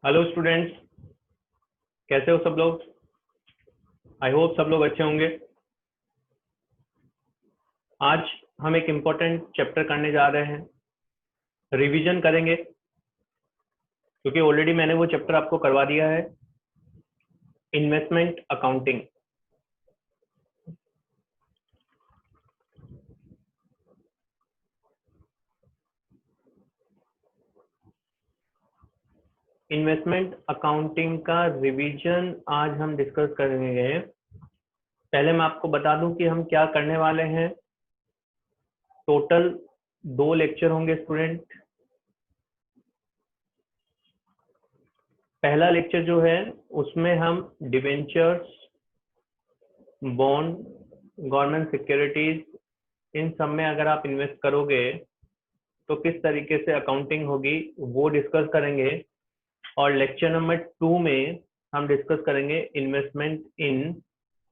Hello students, कैसे हो सब लोग। आई होप सब लोग अच्छे होंगे। आज हम एक इम्पोर्टेंट चैप्टर करने जा रहे हैं, रिवीजन करेंगे क्योंकि ऑलरेडी मैंने वो चैप्टर आपको करवा दिया है, इन्वेस्टमेंट अकाउंटिंग। इन्वेस्टमेंट अकाउंटिंग का रिवीजन आज हम डिस्कस करेंगे। पहले मैं आपको बता दूं कि हम क्या करने वाले हैं। टोटल 2 लेक्चर होंगे स्टूडेंट। पहला लेक्चर जो है उसमें हम डिवेंचर्स, बॉन्ड, गवर्नमेंट सिक्योरिटीज, इन सब में अगर आप इन्वेस्ट करोगे तो किस तरीके से अकाउंटिंग होगी वो डिस्कस करेंगे। और लेक्चर नंबर 2 में हम डिस्कस करेंगे इन्वेस्टमेंट इन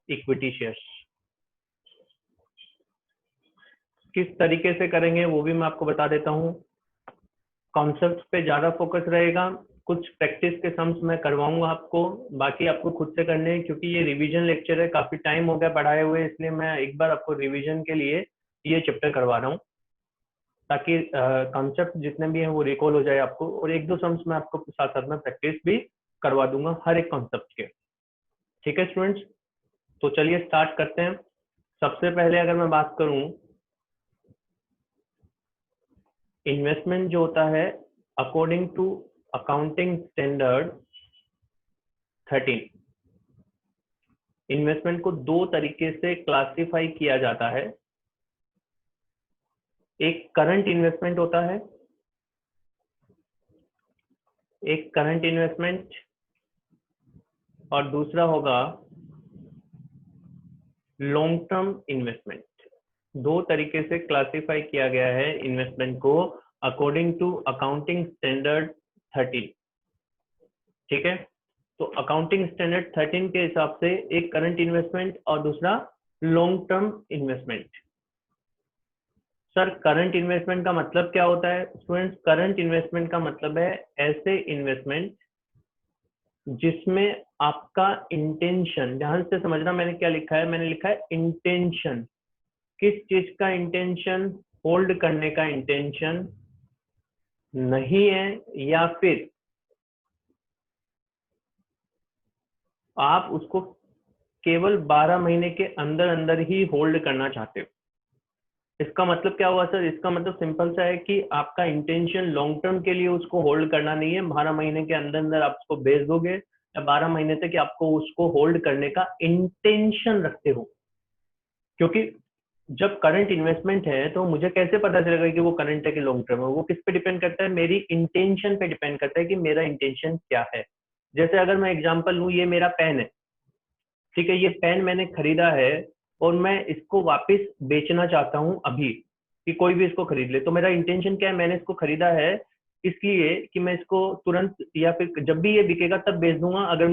इक्विटी शेयर्स। किस तरीके से करेंगे वो भी मैं आपको बता देता हूँ। कॉन्सेप्ट पे ज्यादा फोकस रहेगा, कुछ प्रैक्टिस के सम्स मैं करवाऊंगा आपको, बाकी आपको खुद से करने हैं क्योंकि ये रिवीजन लेक्चर है। काफी टाइम हो गया पढ़ाए हुए, इसलिए मैं एक बार आपको रिवीजन के लिए ये चैप्टर करवा रहा हूँ ताकि कॉन्सेप्ट जितने भी हैं वो रिकॉल हो जाए आपको। और 1-2 सम्स मैं आपको साथ साथ में प्रैक्टिस भी करवा दूंगा हर एक कॉन्सेप्ट के। ठीक है स्टूडेंट्स, तो चलिए स्टार्ट करते हैं। सबसे पहले अगर मैं बात करूं, इन्वेस्टमेंट जो होता है according to accounting standard 13, investment को 2 तरीके से क्लासिफाई किया जाता है। एक करंट इन्वेस्टमेंट होता है, एक करंट इन्वेस्टमेंट, और दूसरा होगा लॉन्ग टर्म इन्वेस्टमेंट। 2 तरीके से क्लासिफाई किया गया है इन्वेस्टमेंट को अकॉर्डिंग टू अकाउंटिंग स्टैंडर्ड 13। ठीक है, तो अकाउंटिंग स्टैंडर्ड 13 के हिसाब से एक करंट इन्वेस्टमेंट और दूसरा long term investment. Sir current investment का मतलब क्या होता है स्टूडेंट्स? करंट इन्वेस्टमेंट का मतलब है ऐसे इन्वेस्टमेंट जिसमें आपका इंटेंशन, ध्यान से समझना मैंने क्या लिखा है, मैंने लिखा है इंटेंशन। किस चीज का इंटेंशन? होल्ड करने का इंटेंशन नहीं है, या फिर आप उसको केवल 12 महीने के अंदर अंदर ही होल्ड करना चाहते हो। इसका मतलब क्या हुआ सर? इसका मतलब सिंपल सा है कि आपका इंटेंशन लॉन्ग टर्म के लिए उसको होल्ड करना नहीं है, 12 महीने के अंदर अंदर आप उसको बेच दोगे, या 12 महीने तक आपको उसको होल्ड करने का इंटेंशन रखते हो। क्योंकि जब करंट इन्वेस्टमेंट है तो मुझे कैसे पता चलेगा कि वो करंट है कि लॉन्ग टर्म है? वो किस पे डिपेंड करता है? मेरी इंटेंशन पे डिपेंड करता है कि मेरा इंटेंशन क्या है। जैसे अगर मैं एग्जांपल लूं, ये मेरा पेन है, ठीक है, ये पेन मैंने खरीदा है और मैं इसको वापस बेचना चाहता हूं अभी, कि कोई भी इसको खरीद ले। तो मेरा इंटेंशन क्या है? मैंने इसको खरीदा है इसलिए कि मैं इसको तुरंत या फिर जब भी ये बिकेगा तब बेच दूंगा, अगर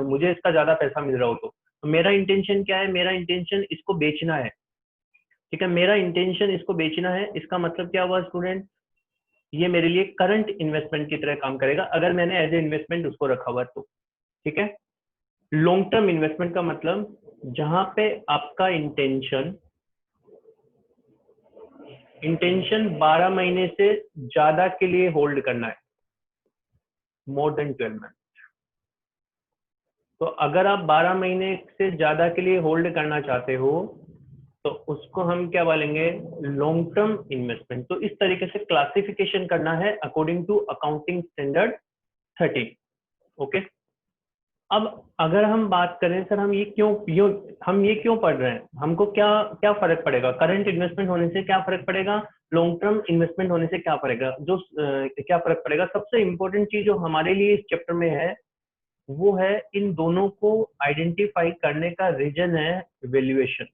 मुझे इसका ज्यादा पैसा मिल रहा हो तो मेरा इंटेंशन क्या है? मेरा इंटेंशन इसको बेचना है। ठीक है, मेरा इंटेंशन इसको बेचना है। इसका मतलब क्या हुआ स्टूडेंट? ये मेरे लिए करंट इन्वेस्टमेंट की तरह काम करेगा अगर मैंने एज ए इन्वेस्टमेंट उसको रखा हुआ तो। ठीक है, लॉन्ग टर्म इन्वेस्टमेंट का मतलब जहां पे आपका इंटेंशन 12 महीने से ज्यादा के लिए होल्ड करना है, मोर देन 12 मंथ। तो अगर आप 12 महीने से ज्यादा के लिए होल्ड करना चाहते हो तो उसको हम क्या बोलेंगे? Long term investment. तो इस तरीके से क्लासिफिकेशन करना है according to accounting standard 13। Okay, अब अगर हम बात करें सर हम ये क्यों पढ़ रहे हैं, हमको क्या क्या फर्क पड़ेगा? करंट इन्वेस्टमेंट होने से क्या फर्क पड़ेगा? लॉन्ग टर्म इन्वेस्टमेंट होने से क्या पड़ेगा? क्या फर्क पड़ेगा? सबसे इंपॉर्टेंट चीज जो हमारे लिए इस चैप्टर में है वो है इन दोनों को आइडेंटिफाई करने का रीजन है valuation.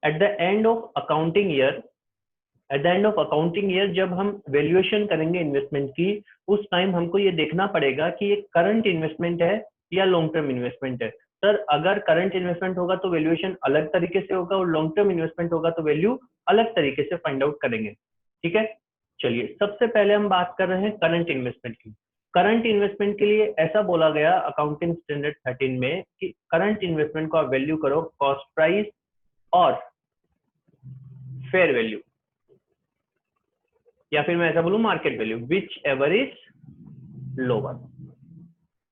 At the end of accounting year, जब हम वैल्यूएशन करेंगे इन्वेस्टमेंट की, उस टाइम हमको ये देखना पड़ेगा कि ये करंट इन्वेस्टमेंट है या लॉन्ग टर्म इन्वेस्टमेंट है। सर अगर करंट इन्वेस्टमेंट होगा तो वैल्यूएशन अलग तरीके से होगा, और लॉन्ग टर्म इन्वेस्टमेंट होगा तो वैल्यू अलग तरीके से फाइंड आउट करेंगे। ठीक है, चलिए सबसे पहले हम बात कर रहे हैं करंट इन्वेस्टमेंट की। करंट इन्वेस्टमेंट के लिए ऐसा बोला गया अकाउंटिंग स्टैंडर्ड 13 में कि करंट इन्वेस्टमेंट को आप वैल्यू करो कॉस्ट प्राइस और फेयर वैल्यू, या फिर मैं ऐसा बोलूं market value, which ever is lower.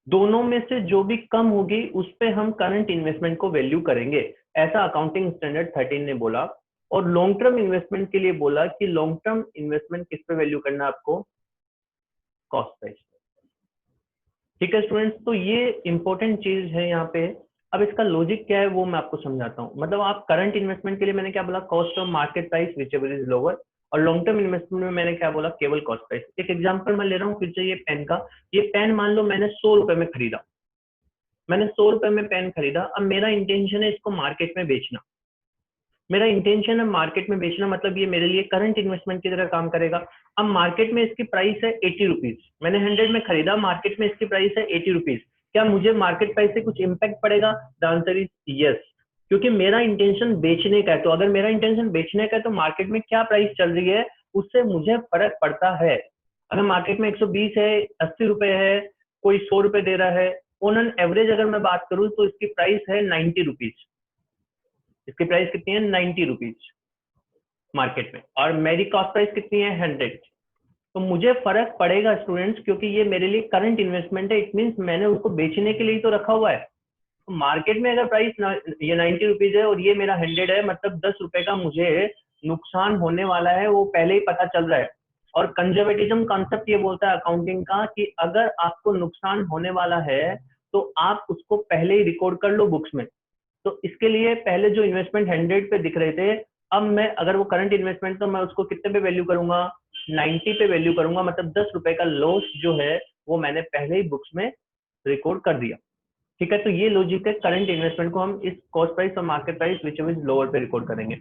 दोनों में से जो भी कम होगी उस पे हम करंट इन्वेस्टमेंट को वैल्यू करेंगे, ऐसा अकाउंटिंग स्टैंडर्ड 13 ने बोला। और लॉन्ग टर्म इन्वेस्टमेंट के लिए बोला कि लॉन्ग टर्म इन्वेस्टमेंट किस पे वैल्यू करना है आपको, कॉस्ट प्राइस। ठीक है स्टूडेंट्स, तो ये इंपॉर्टेंट चीज है यहाँ पे। अब इसका लॉजिक क्या है वो मैं आपको समझाता हूँ। मतलब आप करंट इन्वेस्टमेंट के लिए मैंने क्या बोला, cost of market price which ever is lower, और लॉन्ग टर्म इन्वेस्टमेंट में मैंने क्या बोला, केवल कॉस्ट प्राइस। एक एग्जांपल मैं ले रहा हूँ फिर से ये पेन का। ये पेन मान लो मैंने 100 रुपए में खरीदा, मैंने 100 रुपए में पेन खरीदा। अब मेरा इंटेंशन है इसको मार्केट में बेचना, मेरा इंटेंशन है मार्केट में बेचना, मतलब ये मेरे लिए करंट इन्वेस्टमेंट की तरह काम करेगा। अब मार्केट में इसकी प्राइस है 80 रुपीज, मैंने 100 में खरीदा, मार्केट में इसकी प्राइस है 80 रुपीज। क्या मुझे मार्केट प्राइस से कुछ इंपैक्ट पड़ेगा? द आंसर इज यस, क्योंकि मेरा इंटेंशन बेचने का है। तो अगर मेरा इंटेंशन बेचने का है तो मार्केट में क्या प्राइस चल रही है उससे मुझे फर्क पड़ता है। अगर मार्केट में 120 है, 80 रुपए है, कोई 100 रुपए दे रहा है, ऑन एन एवरेज अगर मैं बात करूं तो इसकी प्राइस है 90 रुपीज। इसकी प्राइस कितनी है? 90 रुपीज मार्केट में, और मेरी कॉस्ट प्राइस कितनी है? 100। तो मुझे फर्क पड़ेगा स्टूडेंट्स, क्योंकि ये मेरे लिए करंट इन्वेस्टमेंट है। इट मींस मैंने उसको बेचने के लिए तो रखा हुआ है। तो मार्केट में अगर प्राइस ये 90 रुपीज है और ये मेरा 100 है, मतलब 10 रुपए का मुझे नुकसान होने वाला है, वो पहले ही पता चल रहा है। और कंजर्वेटिज्म कॉन्सेप्ट ये बोलता है अकाउंटिंग का कि अगर आपको नुकसान होने वाला है तो आप उसको पहले ही रिकॉर्ड कर लो बुक्स में। तो इसके लिए पहले जो इन्वेस्टमेंट 100 पे दिख रहे थे, अब मैं अगर वो करंट इन्वेस्टमेंट तो मैं उसको कितने पे वैल्यू करूंगा? 90 पे वैल्यू करूंगा। मतलब 10 रुपए का लॉस जो है वो मैंने पहले ही बुक्स में रिकॉर्ड कर दिया। ठीक है, तो ये लॉजिक है। करंट इन्वेस्टमेंट को हम इस कॉस्ट प्राइस और market price which is lower पे रिकॉर्ड करेंगे।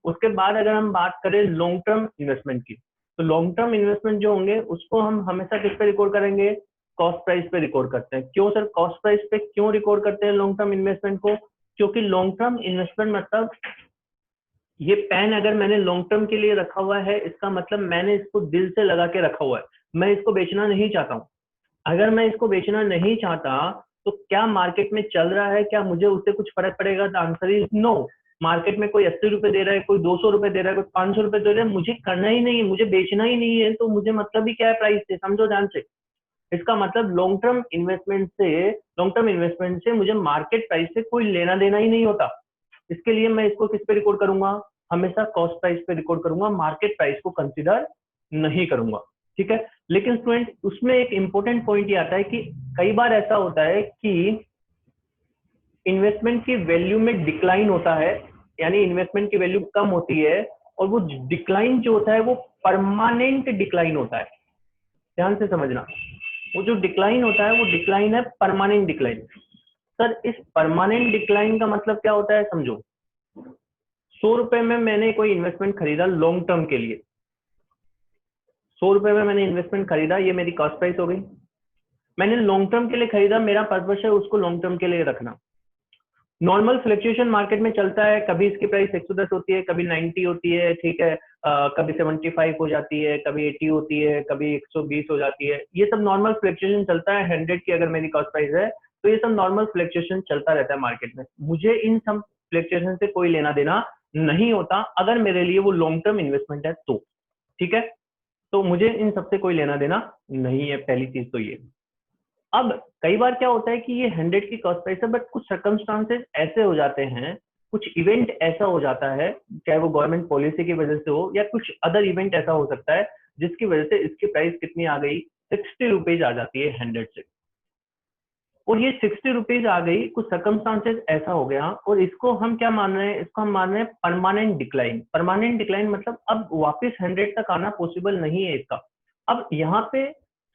उसके बाद अगर हम बात करें लॉन्ग टर्म इन्वेस्टमेंट की, तो लॉन्ग टर्म इन्वेस्टमेंट जो होंगे उसको हम हमेशा किस पे रिकॉर्ड करेंगे? कॉस्ट प्राइस पे रिकॉर्ड करते हैं। क्यों सर कॉस्ट प्राइस पे क्यों रिकॉर्ड करते हैं लॉन्ग टर्म इन्वेस्टमेंट को? क्योंकि लॉन्ग टर्म इन्वेस्टमेंट मतलब ये पेन अगर मैंने लॉन्ग टर्म के लिए रखा हुआ है, इसका मतलब मैंने इसको दिल से लगा के रखा हुआ है, मैं इसको बेचना नहीं चाहता हूं। अगर मैं इसको बेचना नहीं चाहता तो क्या मार्केट में चल रहा है, क्या मुझे उससे कुछ फर्क पड़ेगा? The answer is no. Market में कोई 80 रुपए दे रहा है, कोई 200 रुपए दे रहा है, कोई 500 रुपए दे रहा है, मुझे करना ही नहीं है, मुझे बेचना ही नहीं है, तो मुझे मतलब ही क्या है प्राइस से? समझो ध्यान से। इसका मतलब लॉन्ग टर्म इन्वेस्टमेंट से मुझे मार्केट प्राइस से कोई लेना देना ही नहीं होता। इसके लिए मैं इसको किस पे रिकॉर्ड करूंगा? हमेशा कॉस्ट प्राइस पे रिकॉर्ड करूंगा, मार्केट प्राइस को कंसिडर नहीं करूंगा। ठीक है, लेकिन स्टूडेंट उसमें एक इंपॉर्टेंट पॉइंट ये आता है कि कई बार ऐसा होता है कि इन्वेस्टमेंट की वैल्यू में डिक्लाइन होता है, यानी इन्वेस्टमेंट की वैल्यू कम होती है, और वो डिक्लाइन जो होता है वो परमानेंट डिक्लाइन होता है। ध्यान से समझना, वो जो डिक्लाइन होता है वो डिक्लाइन है परमानेंट डिक्लाइन। सर इस परमानेंट डिक्लाइन का मतलब क्या होता है समझो। 100 रुपए में मैंने कोई इन्वेस्टमेंट खरीदा लॉन्ग टर्म के लिए, 100 रुपए में मैंने इन्वेस्टमेंट खरीदा, ये मेरी कॉस्ट प्राइस हो गई। मैंने लॉन्ग टर्म के लिए खरीदा, मेरा पर्पस है उसको लॉन्ग टर्म के लिए रखना। नॉर्मल फ्लक्चुएशन मार्केट में चलता है, कभी इसकी प्राइस 110 होती है, कभी 90 होती है, ठीक है, कभी 75 हो जाती है, कभी 80 होती है, कभी 120 हो जाती है। ये सब नॉर्मल फ्लक्चुएशन चलता है। 100 की अगर मेरी कॉस्ट प्राइस है तो ये सब नॉर्मल फ्लक्चुएशन चलता रहता है मार्केट में। मुझे इन सब फ्लक्चुएशन से कोई लेना देना नहीं होता अगर मेरे लिए वो लॉन्ग टर्म इन्वेस्टमेंट है तो। ठीक है, तो मुझे इन सबसे कोई लेना देना नहीं है, पहली चीज तो ये। अब कई बार क्या होता है कि ये 100 की कॉस्ट प्राइस है, बट कुछ सर्कमस्टांसेस ऐसे हो जाते हैं, कुछ इवेंट ऐसा हो जाता है, चाहे वो गवर्नमेंट पॉलिसी की वजह से हो या कुछ अदर इवेंट ऐसा हो सकता है जिसकी वजह से इसकी प्राइस कितनी आ गई? 60 रुपीज आ जाती है 100 से। और ये 60 रुपीज आ गई, कुछ सर्कमस्टांसेस ऐसा हो गया, और इसको हम क्या मान रहे हैं? इसको हम मान रहे हैं परमानेंट डिक्लाइन। परमानेंट डिक्लाइन मतलब अब वापस 100 तक आना पॉसिबल नहीं है इसका। अब यहाँ पे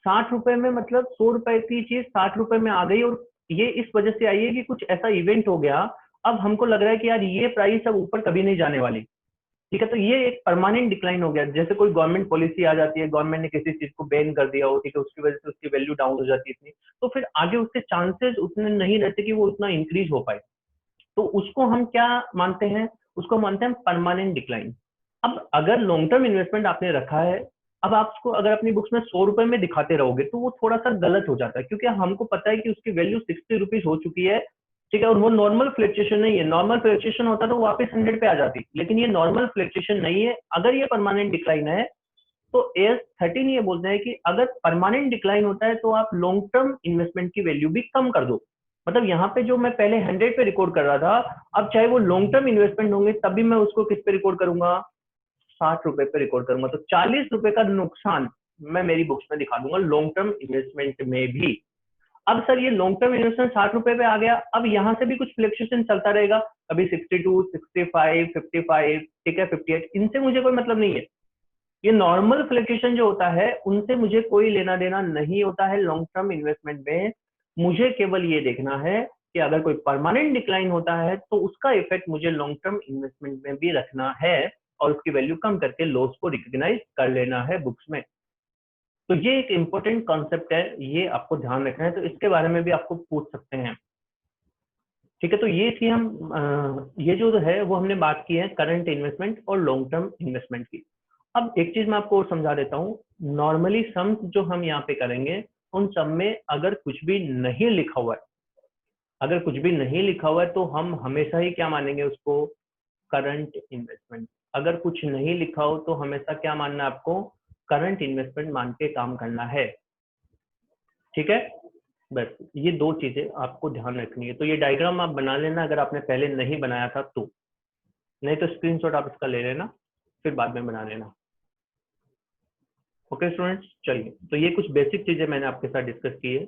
60 रुपए में, मतलब 100 रुपए की चीज 60 रुपए में आ गई, और ये इस वजह से आई है कि कुछ ऐसा इवेंट हो गया। अब हमको लग रहा है कि यार ये प्राइस अब ऊपर कभी नहीं जाने वाली। ठीक है, तो ये एक परमानेंट डिक्लाइन हो गया। जैसे कोई गवर्नमेंट पॉलिसी आ जाती है, गवर्नमेंट ने किसी चीज को बैन कर दिया हो, ठीक है, उसकी वजह से उसकी वैल्यू डाउन हो जाती है इतनी, तो फिर आगे उसके चांसेस उतने नहीं रहते कि वो उतना इंक्रीज हो पाए। तो उसको हम क्या मानते हैं? उसको मानते हैं परमानेंट डिक्लाइन। अब अगर लॉन्ग टर्म इन्वेस्टमेंट आपने रखा है, अब आप उसको अगर अपनी बुक्स में 100 रुपए में दिखाते रहोगे तो वो थोड़ा सा गलत हो जाता है, क्योंकि हमको पता है कि उसकी वैल्यू 60 रुपीज हो चुकी है, ठीक है, और वो नॉर्मल फ्लक्चुएशन नहीं है। नॉर्मल फ्लक्चुएशन होता तो वापस 100 पे आ जाती, लेकिन ये नॉर्मल फ्लक्चुएशन नहीं है। अगर ये परमानेंट डिक्लाइन है तो AS13 ये बोलता है कि अगर परमानेंट डिक्लाइन होता है तो आप लॉन्ग टर्म इन्वेस्टमेंट की वैल्यू भी कम कर दो। मतलब यहाँ पे जो मैं पहले 100 पे रिकॉर्ड कर रहा था, अब चाहे वो लॉन्ग टर्म इन्वेस्टमेंट होंगे तभी मैं उसको किस पे रिकॉर्ड करूंगा, 60 रुपए पे रिकॉर्ड करूंगा। तो 40 रुपए का नुकसान मैं मेरी बुक्स में दिखा दूंगा लॉन्ग टर्म इन्वेस्टमेंट में भी। अब सर ये लॉन्ग टर्म इन्वेस्टमेंट 60 रुपए पे आ गया, अब यहाँ से भी कुछ फ्लक्चुएशन चलता रहेगा, कभी 62, 65, 55, ठीक है, 58, इनसे मुझे कोई मतलब नहीं है। ये नॉर्मल फ्लक्चुएशन जो होता है उनसे मुझे कोई लेना देना नहीं होता है लॉन्ग टर्म इन्वेस्टमेंट में। मुझे केवल ये देखना है कि अगर कोई परमानेंट डिक्लाइन होता है तो उसका इफेक्ट मुझे लॉन्ग टर्म इन्वेस्टमेंट में भी रखना है और उसकी वैल्यू कम करके लॉस को रिकॉग्नाइज कर लेना है बुक्स में। तो ये एक इंपॉर्टेंट कॉन्सेप्ट है, ये आपको ध्यान रखना है, तो इसके बारे में भी आपको पूछ सकते हैं, ठीक है। तो ये थी ये जो है वो हमने बात की है करंट इन्वेस्टमेंट और लॉन्ग टर्म इन्वेस्टमेंट की। अब एक चीज मैं आपको और समझा देता हूँ, नॉर्मली सम्स जो हम यहाँ पे करेंगे उन सब में अगर कुछ भी नहीं लिखा हुआ है, अगर कुछ भी नहीं लिखा हुआ है तो हम हमेशा ही क्या मानेंगे उसको, करंट इन्वेस्टमेंट। अगर कुछ नहीं लिखा हो तो हमेशा क्या मानना है आपको, करंट इन्वेस्टमेंट मान के काम करना है, ठीक है। बस ये दो चीजें आपको ध्यान रखनी है। तो ये डायग्राम आप बना लेना अगर आपने पहले नहीं बनाया था तो, नहीं तो स्क्रीनशॉट आप इसका ले लेना फिर बाद में बना लेना। ओके स्टूडेंट्स, चलिए, तो ये कुछ बेसिक चीजें मैंने आपके साथ डिस्कस की है।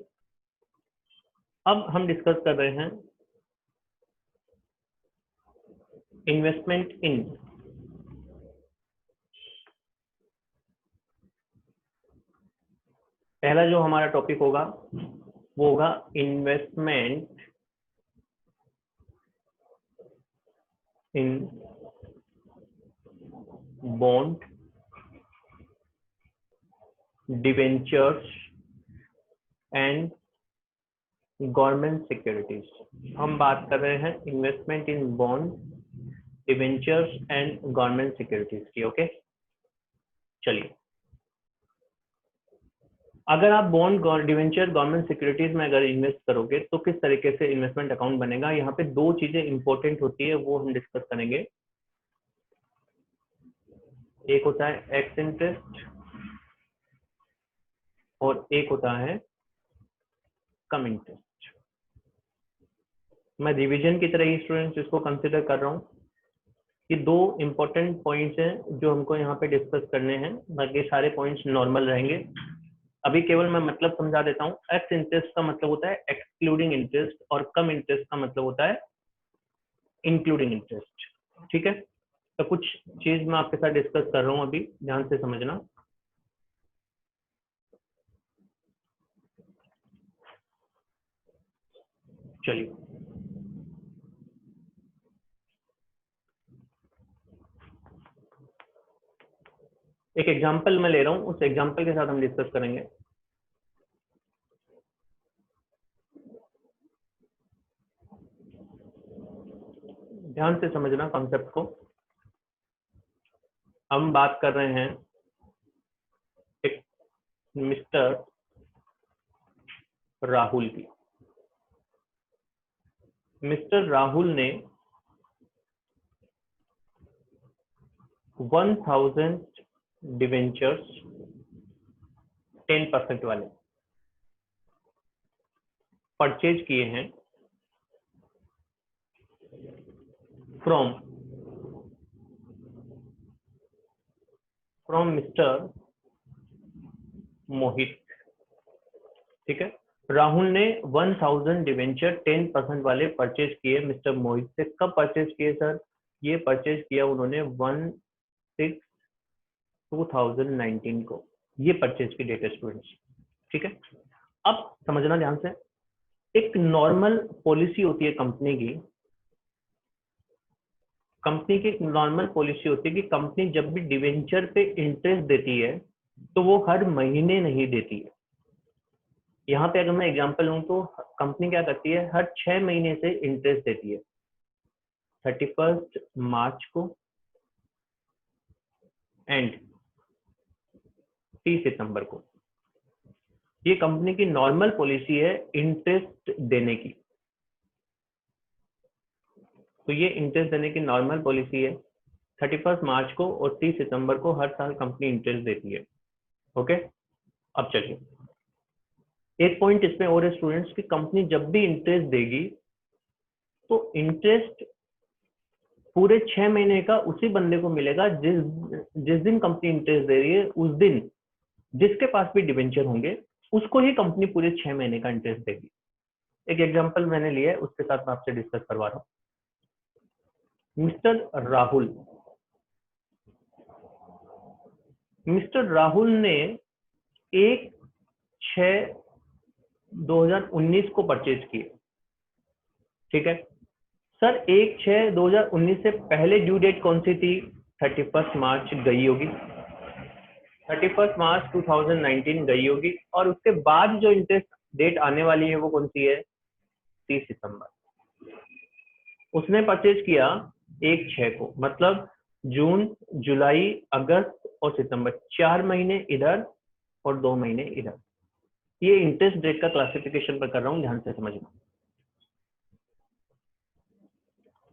अब हम डिस्कस कर रहे हैं इन्वेस्टमेंट इन, पहला जो हमारा टॉपिक होगा वो होगा investment in bond, debentures and government securities. हम बात कर रहे हैं investment in bond, debentures and government securities की। ओके, चलिए, अगर आप बॉन्ड, डिवेंचर, गवर्नमेंट सिक्योरिटीज में अगर इन्वेस्ट करोगे तो किस तरीके से इन्वेस्टमेंट अकाउंट बनेगा, यहाँ पे दो चीजें इंपॉर्टेंट होती है वो हम डिस्कस करेंगे। एक होता है एक्स इंटरेस्ट और एक होता है कम इंटरेस्ट। मैं रिवीजन की तरह ही स्टूडेंट्स इसको कंसिडर कर रहा हूँ। ये दो इंपॉर्टेंट पॉइंट्स हैं जो हमको यहाँ पे डिस्कस करने हैं, बाकी सारे पॉइंट्स नॉर्मल रहेंगे। अभी केवल मैं मतलब समझा देता हूँ। एक्स इंटरेस्ट का मतलब होता है एक्सक्लूडिंग इंटरेस्ट और कम इंटरेस्ट का मतलब होता है इंक्लूडिंग इंटरेस्ट, ठीक है। तो कुछ चीज मैं आपके साथ डिस्कस कर रहा हूँ अभी, ध्यान से समझना। चलिए, एक एग्जांपल मैं ले रहा हूँ, उस एग्जांपल के साथ हम डिस्कस करेंगे। ध्यान से समझना कॉन्सेप्ट को। हम बात कर रहे हैं एक मिस्टर राहुल की। मिस्टर राहुल ने 1000 डिवेंचर्स 10% वाले परचेज किए हैं फ्रॉम मिस्टर मोहित, ठीक है। राहुल ने 1000 डिवेंचर 10% वाले परचेज किए मिस्टर मोहित से। कब परचेज किए सर, ये परचेज किया उन्होंने 1/6/2019 को, ये परचेज की डेट है स्टूडेंट्स, ठीक है। अब समझना ध्यान से, एक नॉर्मल पॉलिसी होती है कंपनी की। कंपनी की एक नॉर्मल पॉलिसी होती है कि कंपनी जब भी डिवेंचर पे इंटरेस्ट देती है तो वो हर महीने नहीं देती है। यहाँ पे अगर मैं एग्जांपल लूँ तो कंपनी क्या करती है, हर 6 महीने से इंटरेस्ट देती है, 31 मार्च को एंड 30 सितंबर को। ये कंपनी की नॉर्मल पॉलिसी है इंटरेस्ट देने की। तो ये इंटरेस्ट देने की नॉर्मल पॉलिसी है 31 मार्च को और 30 सितंबर को हर साल कंपनी इंटरेस्ट देती है। ओके, अब चलिए एक पॉइंट इसमें और है स्टूडेंट्स कि कंपनी जब भी इंटरेस्ट देगी तो इंटरेस्ट पूरे 6 महीने का उसी बंदे को मिलेगा जिस दिन कंपनी इंटरेस्ट दे रही है, उस दिन जिसके पास भी डिवेंचर होंगे उसको ही कंपनी पूरे 6 महीने का इंटरेस्ट देगी। एक एग्जांपल मैंने लिया है, उसके साथ मैं आपसे डिस्कस करवा रहा हूँ। मिस्टर राहुल ने 1/6/2019 को परचेज किए। ठीक है सर, 1/6/2019 से पहले ड्यू डेट कौन सी थी? 31 मार्च गई होगी, 31 मार्च 2019 गई होगी, और उसके बाद जो इंटरेस्ट डेट आने वाली है वो कौन सी है? 30 सितंबर। उसने परचेज किया 1/6 को, मतलब जून, जुलाई, अगस्त और सितंबर, 4 महीने इधर और 2 महीने इधर। ये इंटरेस्ट डेट का क्लासिफिकेशन पर कर रहा हूं, ध्यान से समझना।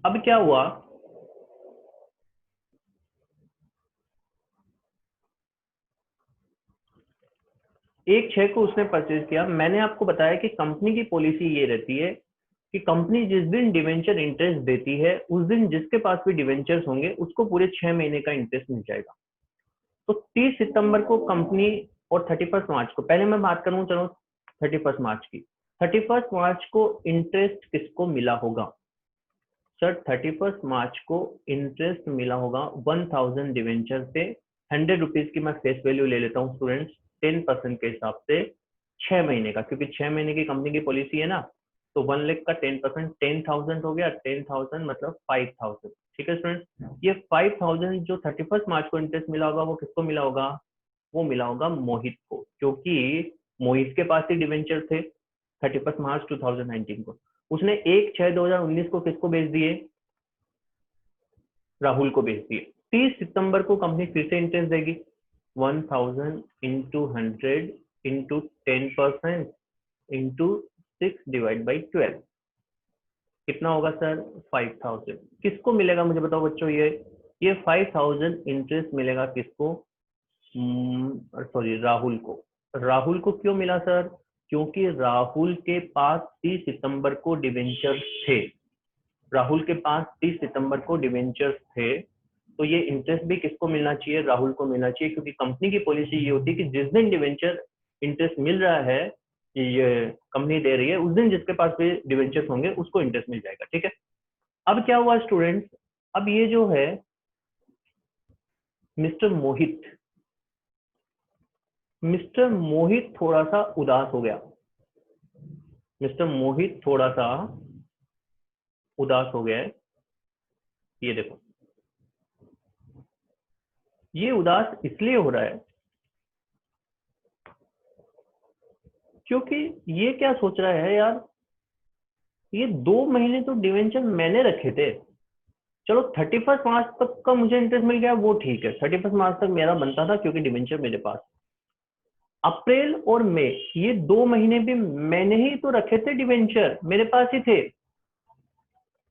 अब क्या हुआ, एक 6 को उसने परचेज किया। मैंने आपको बताया कि कंपनी की पॉलिसी ये रहती है कि कंपनी जिस दिन डिवेंचर इंटरेस्ट देती है उस दिन जिसके पास भी डिवेंचर्स होंगे उसको पूरे 6 महीने का इंटरेस्ट मिल जाएगा। तो 30 सितंबर को कंपनी और 31 मार्च को, पहले मैं बात करूं चलो 31 मार्च की। 31 मार्च को इंटरेस्ट किसको मिला होगा? सर 31 मार्च को इंटरेस्ट मिला होगा 1000 डिवेंचर से। 100 रुपीज की मैं फेस वैल्यू ले लेता हूँ स्टूडेंट्स, 10% के हिसाब से 6 महीने का, क्योंकि 6 महीने की कंपनी की पॉलिसी है ना। तो 1 लाख का 10% 10,000 हो गया, 10,000 मतलब 5,000। ठीक है स्टूडेंट्स, ये 5,000 जो 31 मार्च को इंटरेस्ट मिला होगा वो किसको मिला होगा? वो मिला होगा मोहित को, क्योंकि मोहित के पास ही डिवेंचर थे 31 मार्च 2019 को। उसने 1/6/2019 को किसको भेज दिए? राहुल को भेज दिए। 30 सितंबर को कंपनी फिर से इंटरेस्ट देगी, 1000 इंटू 100 इंटू 10% इंटू 6/12। कितना होगा सर? 5000। किसको मिलेगा मुझे बताओ बच्चों? ये 5000 इंटरेस्ट मिलेगा किसको? सॉरी, राहुल को। राहुल को क्यों मिला सर? क्योंकि राहुल के पास 30 सितंबर को डिवेंचर्स थे। राहुल के पास 30 सितंबर को डिवेंचर्स थे, तो ये इंटरेस्ट भी किसको मिलना चाहिए? राहुल को मिलना चाहिए, क्योंकि कंपनी की पॉलिसी ये होती है कि जिस दिन डिवेंचर इंटरेस्ट मिल रहा है, ये कंपनी दे रही है, उस दिन जिसके पास भी डिवेंचर्स होंगे उसको इंटरेस्ट मिल जाएगा। ठीक है, अब क्या हुआ स्टूडेंट्स, अब ये जो है मिस्टर मोहित थोड़ा सा उदास हो गया। मिस्टर मोहित थोड़ा सा उदास हो गया है। ये देखो, ये उदास इसलिए हो रहा है क्योंकि ये क्या सोच रहा है यार, ये 2 महीने तो डिवेंचर मैंने रखे थे। चलो 31 मार्च तक का मुझे इंटरेस्ट मिल गया, वो ठीक है, 31 मार्च तक मेरा बनता था क्योंकि डिवेंचर मेरे पास। अप्रैल और मई, ये 2 महीने भी मैंने ही तो रखे थे, डिवेंचर मेरे पास ही थे।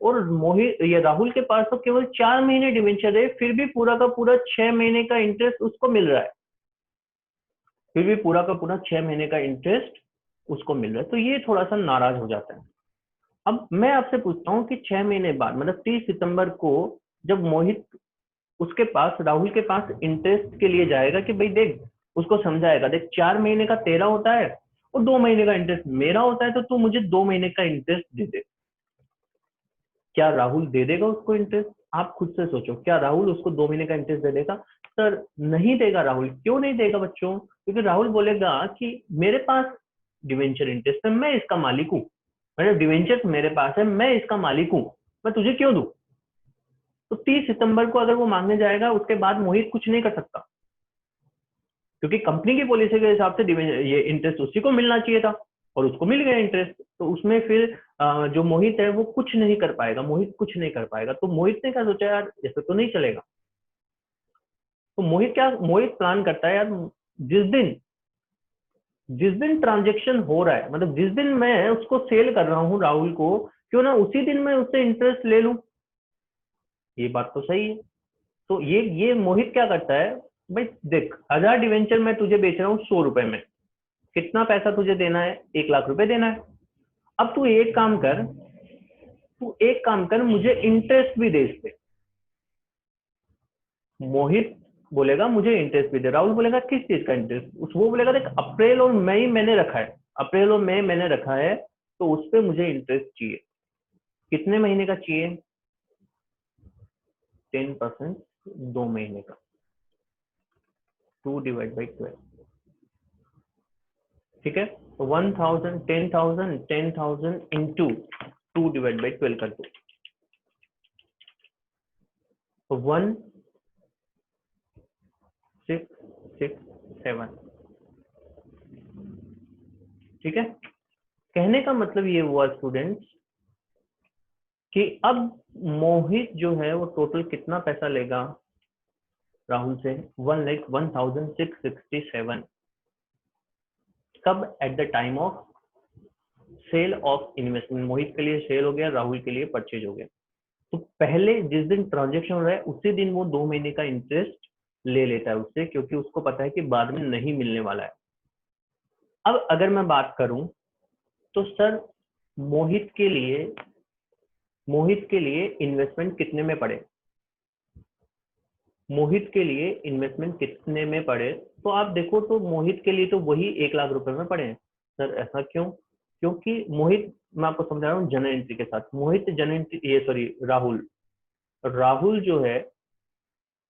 और मोहित, ये राहुल के पास तो केवल 4 महीने डिवेंचर है, फिर भी पूरा का पूरा 6 महीने का इंटरेस्ट उसको मिल रहा है। फिर भी पूरा का पूरा 6 महीने का इंटरेस्ट उसको मिल रहा है, तो ये थोड़ा सा नाराज हो जाता है। अब मैं आपसे पूछता हूँ कि 6 महीने बाद, मतलब 30 सितंबर को जब मोहित उसके पास, राहुल के पास इंटरेस्ट के लिए जाएगा कि भाई देख, उसको समझाएगा, देख 4 महीने का तेरा होता है और 2 महीने का इंटरेस्ट मेरा होता है, तो तू मुझे 2 महीने का इंटरेस्ट दे दे। क्या राहुल दे देगा उसको इंटरेस्ट? आप खुद से सोचो, क्या राहुल उसको 2 महीने का इंटरेस्ट दे देगा? सर नहीं देगा राहुल। क्यों नहीं देगा बच्चों? क्योंकि राहुल बोलेगा कि मेरे पास डिवेंचर इंटरेस्ट है, मैं इसका मालिक हूँ, मतलब डिवेंचर मेरे पास है, मैं इसका मालिक हूँ, मैं तुझे क्यों दूं? तो 30 सितंबर को अगर वो मांगने जाएगा, उसके बाद मोहित कुछ नहीं कर सकता, क्योंकि कंपनी की पॉलिसी के हिसाब से ये इंटरेस्ट उसी को मिलना चाहिए था और उसको मिल गया इंटरेस्ट। तो उसमें फिर जो मोहित है वो कुछ नहीं कर पाएगा, मोहित कुछ नहीं कर पाएगा। तो मोहित ने क्या सोचा, यार ऐसे तो नहीं चलेगा। तो मोहित प्लान करता है, यार जिस दिन ट्रांजेक्शन हो रहा है, मतलब जिस दिन मैं उसको सेल कर रहा हूँ राहुल को, क्यों ना उसी दिन मैं उससे इंटरेस्ट ले लूं। ये बात तो सही है। तो ये मोहित क्या करता है, भाई देख 1000 डिवेंचर मैं तुझे बेच रहा हूँ 100 रुपए में, कितना पैसा तुझे देना है, 1 लाख रुपए देना है। अब तू एक काम कर, मुझे इंटरेस्ट भी दे इस पे। मोहित बोलेगा मुझे इंटरेस्ट भी दे, राहुल बोलेगा किस चीज का इंटरेस्ट, वो बोलेगा देख अप्रैल और मई मैंने रखा है, अप्रैल और मई मैंने रखा है, तो उस पर मुझे इंटरेस्ट चाहिए। कितने महीने का चाहिए, 10%, 2 महीने का, 2/12। ठीक है, तो 1000, 10,000, 10,000 इंटू 2/12 कर दो, तो 1667। ठीक है, कहने का मतलब ये हुआ स्टूडेंट्स कि अब मोहित जो है वो टोटल कितना पैसा लेगा राहुल से, 1,01,667। कब, at the time of sale of investment. Mohit के लिए सेल हो गया, राहुल के लिए परचेज हो गया। तो पहले जिस दिन ट्रांजेक्शन हो रहा है उसी दिन वो 2 महीने का इंटरेस्ट ले लेता है उससे, क्योंकि उसको पता है कि बाद में नहीं मिलने वाला है। अब अगर मैं बात करूं तो सर मोहित के लिए इन्वेस्टमेंट कितने में पड़े, मोहित के लिए इन्वेस्टमेंट कितने में पड़े, तो आप देखो तो मोहित के लिए तो वही 1 लाख रुपए में पड़े हैं। सर ऐसा क्यों, क्योंकि मोहित, मैं आपको समझा रहा हूँ जन एंट्री के साथ, मोहित जन एंट्री, ये सॉरी राहुल जो है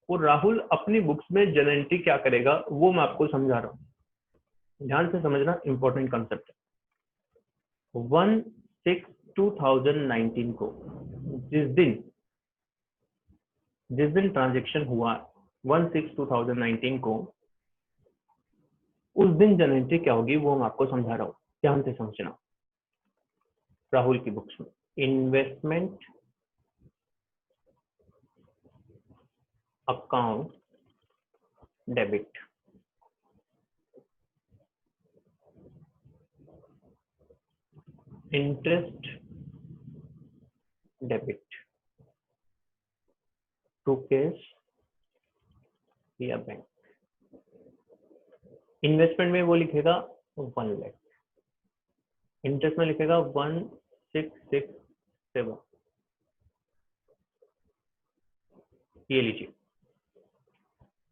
वो राहुल अपनी बुक्स में जन एंट्री क्या करेगा वो मैं आपको समझा रहा हूँ, ध्यान से समझना, इंपॉर्टेंट कॉन्सेप्ट है। 1/6/2019 को जिस दिन ट्रांजेक्शन हुआ 1/6/2019 को, उस दिन जन एंट्री क्या होगी वो मैं आपको समझा रहा हूँ, ध्यान से समझना। राहुल की बुक्स में investment account debit, interest debit to cash या बैंक। इन्वेस्टमेंट में वो लिखेगा 1 लाख, इंटरेस्ट में लिखेगा 1667। ये लीजिए,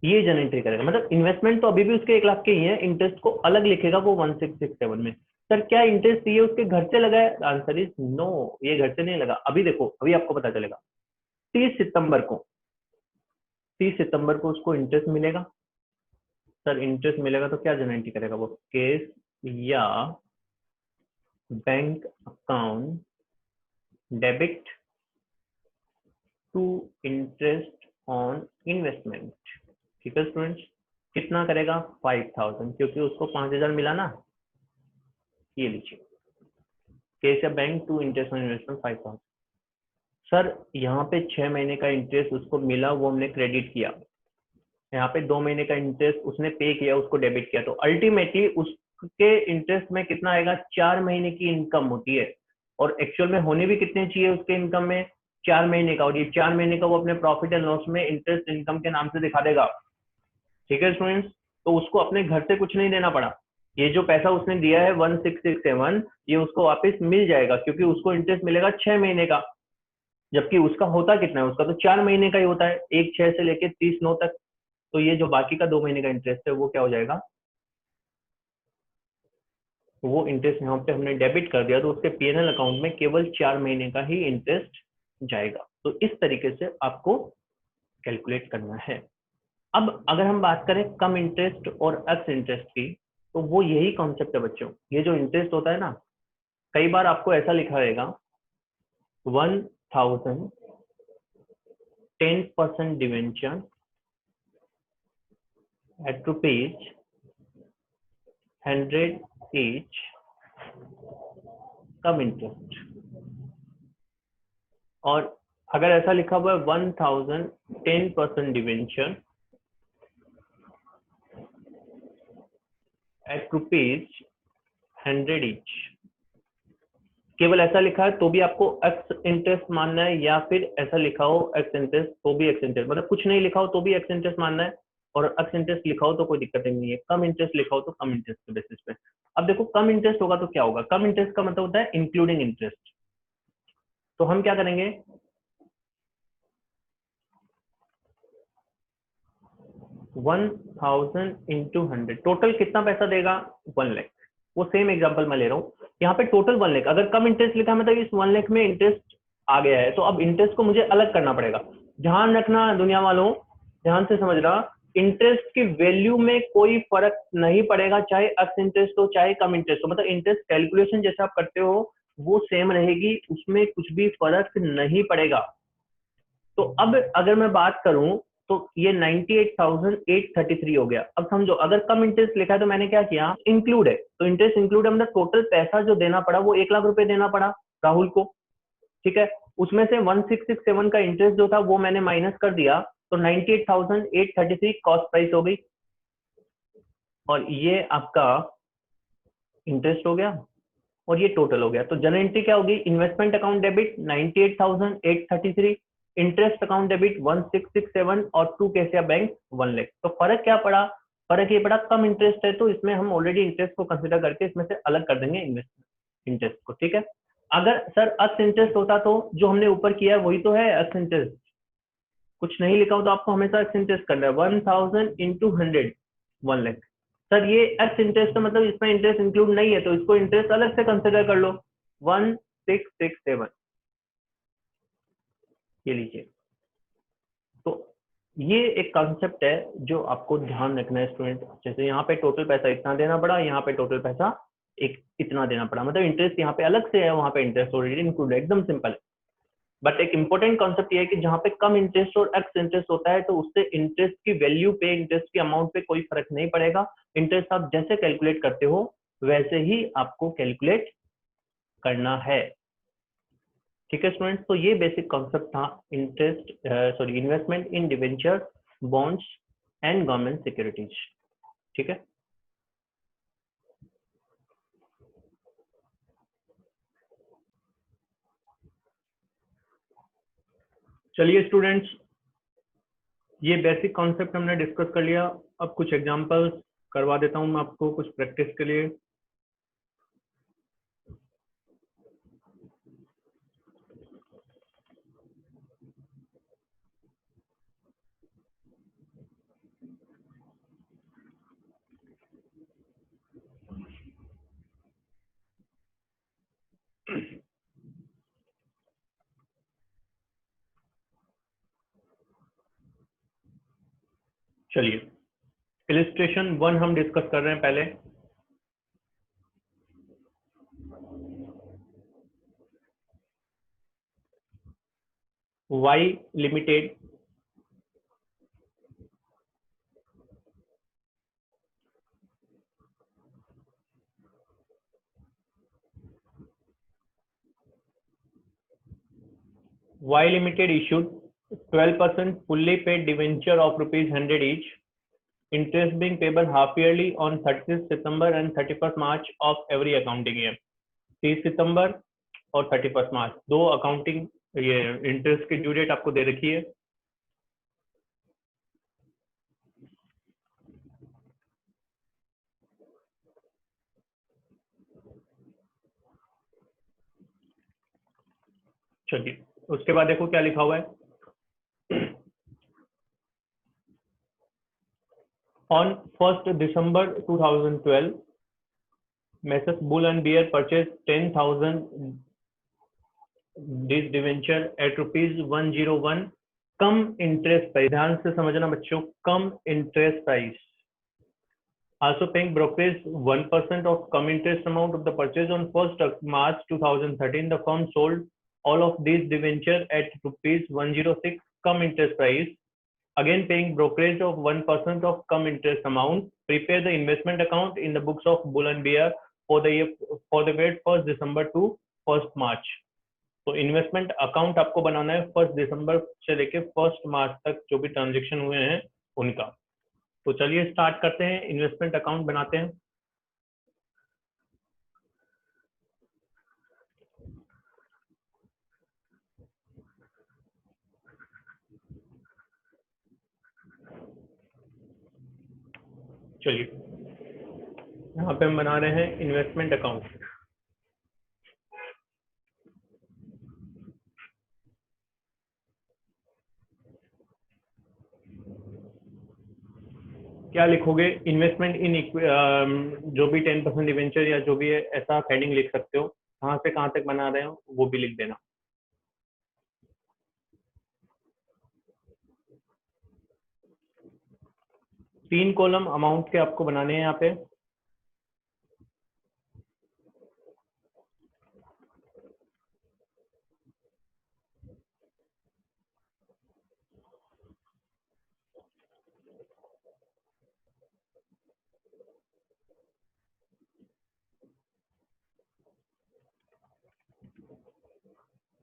ये जन एंट्री करेगा, मतलब इन्वेस्टमेंट तो अभी भी उसके 1 लाख के ही है, इंटरेस्ट को अलग लिखेगा वो 1667 में। सर क्या इंटरेस्ट ये उसके घर से लगा है, आंसर इज नो, ये घर से नहीं लगा। अभी देखो, अभी आपको पता चलेगा। 30 सितंबर को 30 सितंबर को उसको इंटरेस्ट मिलेगा। सर इंटरेस्ट मिलेगा तो क्या जन एंट्री करेगा वो, केस या bank account debit to interest on investment. ठीक है स्टूडेंट्स, कितना करेगा 5000, क्योंकि उसको 5000 मिला ना। ये लीजिए, केस या bank to interest on investment 5000। Sir यहाँ पे 6 महीने का इंटरेस्ट उसको मिला, वो हमने क्रेडिट किया। यहाँ पे 2 महीने का इंटरेस्ट उसने पे किया, उसको डेबिट किया, तो अल्टीमेटली उसके इंटरेस्ट में कितना आएगा, 4 महीने की इनकम होती है, और एक्चुअल में होने भी कितने चाहिए उसके इनकम में, 4 महीने का, और ये 4 महीने का वो अपने प्रॉफिट एंड लॉस में इंटरेस्ट इनकम के नाम से दिखा देगा। ठीक है स्टूडेंट्स, तो उसको अपने घर से कुछ नहीं देना पड़ा, ये जो पैसा उसने दिया है 1667, ये उसको वापस मिल जाएगा, क्योंकि उसको इंटरेस्ट मिलेगा 6 महीने का, जबकि उसका होता कितना है, उसका तो 4 महीने का ही होता है, 1/6 से लेके 30/9 तक। तो ये जो बाकी का 2 महीने का इंटरेस्ट है वो क्या हो जाएगा, वो इंटरेस्ट यहाँ पे हमने डेबिट कर दिया, तो उसके पीएनएल अकाउंट में केवल 4 महीने का ही इंटरेस्ट जाएगा। तो इस तरीके से आपको कैलकुलेट करना है। अब अगर हम बात करें कम इंटरेस्ट और एक्स इंटरेस्ट की, तो वो यही कॉन्सेप्ट है बच्चों। ये जो इंटरेस्ट होता है ना, कई बार आपको ऐसा लिखा रहेगा 1000 10% डिवेंचर एट ₹100 each, कम इंटरेस्ट। और अगर ऐसा लिखा हुआ है 1000 10% डिवेंचर एट ₹100 ईच। केवल ऐसा लिखा है तो भी आपको एक्स इंटरेस्ट मानना है, या फिर ऐसा लिखा हो एक्स इंटरेस्ट तो भी एक्स इंटरेस्ट, मतलब कुछ नहीं लिखा हो तो भी एक्स इंटरेस्ट मानना है, और एक्स इंटरेस्ट लिखा हो तो कोई दिक्कत नहीं है, कम इंटरेस्ट लिखा हो तो कम इंटरेस्ट के बेसिस पे। अब देखो कम इंटरेस्ट होगा तो क्या होगा, कम इंटरेस्ट का मतलब होता है इंक्लूडिंग इंटरेस्ट। तो हम क्या करेंगे, 1000 इंटू 100, टोटल कितना पैसा देगा 1 लाख। वो सेम एग्जांपल मैं ले रहा हूँ, यहाँ पे टोटल 1 लाख, अगर कम इंटरेस्ट लिखा है मतलब इस 1 लाख में इंटरेस्ट आ गया है, तो अब इंटरेस्ट को मुझे अलग करना पड़ेगा। ध्यान रखना दुनिया वालों, ध्यान से समझना, इंटरेस्ट की वैल्यू में कोई फर्क नहीं पड़ेगा, चाहे एक्स इंटरेस्ट हो चाहे कम इंटरेस्ट हो, मतलब इंटरेस्ट कैलकुलेशन जैसे आप करते हो वो सेम रहेगी, उसमें कुछ भी फर्क नहीं पड़ेगा। तो अब अगर मैं बात करूं तो ये 98,833 हो गया। अब समझो अगर कम इंटरेस्ट लिखा है तो मैंने क्या किया, इंक्लूड है, तो इंटरेस्ट इंक्लूड है, मतलब टोटल पैसा जो देना पड़ा वो 1 लाख रुपए देना पड़ा राहुल को, ठीक है। उसमें से 1667 का इंटरेस्ट जो था वो मैंने माइनस कर दिया, तो 98,833 कॉस्ट प्राइस हो गई, और ये आपका इंटरेस्ट हो गया, और ये टोटल हो गया। तो जनरल एंट्री क्या होगी, investment account debit 98,833, interest account debit 1667, और टू कैशियर बैंक 1 लाख। तो फर्क क्या पड़ा, फर्क ये पड़ा कम इंटरेस्ट है तो इसमें हम ऑलरेडी इंटरेस्ट को कंसिडर करके इसमें से अलग कर देंगे इन्वेस्टमेंट इंटरेस्ट को, ठीक है। अगर सर एक्स इंटरेस्ट होता तो जो हमने ऊपर किया है वही तो है एक्स इंटरेस्ट, कुछ नहीं लिखा हो तो आपको हमेशा एक्स इंटरेस्ट करना है, 1000 इंटू 100 1 लाख। सर ये एक्स इंटरेस्ट तो मतलब इसमें इंटरेस्ट इंक्लूड नहीं है तो इसको इंटरेस्ट अलग से कंसिडर कर लो, 1667, ये लीजिए। तो ये एक कॉन्सेप्ट है जो आपको ध्यान रखना है स्टूडेंट, जैसे यहाँ पे टोटल पैसा इतना देना पड़ा, यहाँ पे टोटल पैसा एक इतना देना पड़ा, मतलब इंटरेस्ट यहाँ पे अलग से है, वहां पे इंटरेस्ट ऑलरेडी इंक्लूड है, एकदम सिंपल है। बट एक इंपॉर्टेंट कॉन्सेप्ट ये है कि जहाँ पे कम इंटरेस्ट और एक्स इंटरेस्ट होता है तो उससे इंटरेस्ट की वैल्यू पे, इंटरेस्ट की अमाउंट पे कोई फर्क नहीं पड़ेगा, इंटरेस्ट आप जैसे कैलकुलेट करते हो वैसे ही आपको कैलकुलेट करना है, ठीक है स्टूडेंट्स। तो ये बेसिक कॉन्सेप्ट था interest sorry investment in debenture, bonds and government securities, ठीक है। चलिए स्टूडेंट्स, ये बेसिक कॉन्सेप्ट हमने डिस्कस कर लिया, अब कुछ एग्जांपल्स करवा देता हूं मैं आपको कुछ प्रैक्टिस के लिए। चलिए इलिस्ट्रेशन 1 हम डिस्कस कर रहे हैं पहले। Y limited Y Limited issued 12% fully paid debenture of ₹100 each, interest being payable half yearly on 30th September and 31st March of every accounting year। 30 सितंबर और 31 मार्च दो अकाउंटिंग ये इंटरेस्ट की ड्यू डेट आपको दे रखी है। चलिए उसके बाद देखो क्या लिखा हुआ है, on 1st December 2012 Messrs Bull and Bear purchased 10,000 this debenture at ₹101 cum interest price, ध्यान से समझना बच्चों, cum interest price, also paying brokerage 1% of come interest amount of the purchase on 1st of March 2013 the firm sold all of these debenture at ₹106 come interest price, again paying brokerage of 1% of come interest amount, prepare the investment account in the books of Bull and Bear for the year for the period 1st December to 1st March। तो investment account आपको बनाना है 1 दिसंबर से लेके 1 मार्च तक जो भी transaction हुए हैं उनका। तो चलिए स्टार्ट करते हैं, इन्वेस्टमेंट अकाउंट बनाते हैं। चलिए यहाँ पे हम बना रहे हैं इन्वेस्टमेंट अकाउंट। क्या लिखोगे? इन्वेस्टमेंट इन जो भी 10% डिवेंचर या जो भी है ऐसा हेडिंग लिख सकते हो। कहाँ से कहाँ तक बना रहे हो वो भी लिख देना। तीन कॉलम अमाउंट के आपको बनाने हैं यहाँ पे।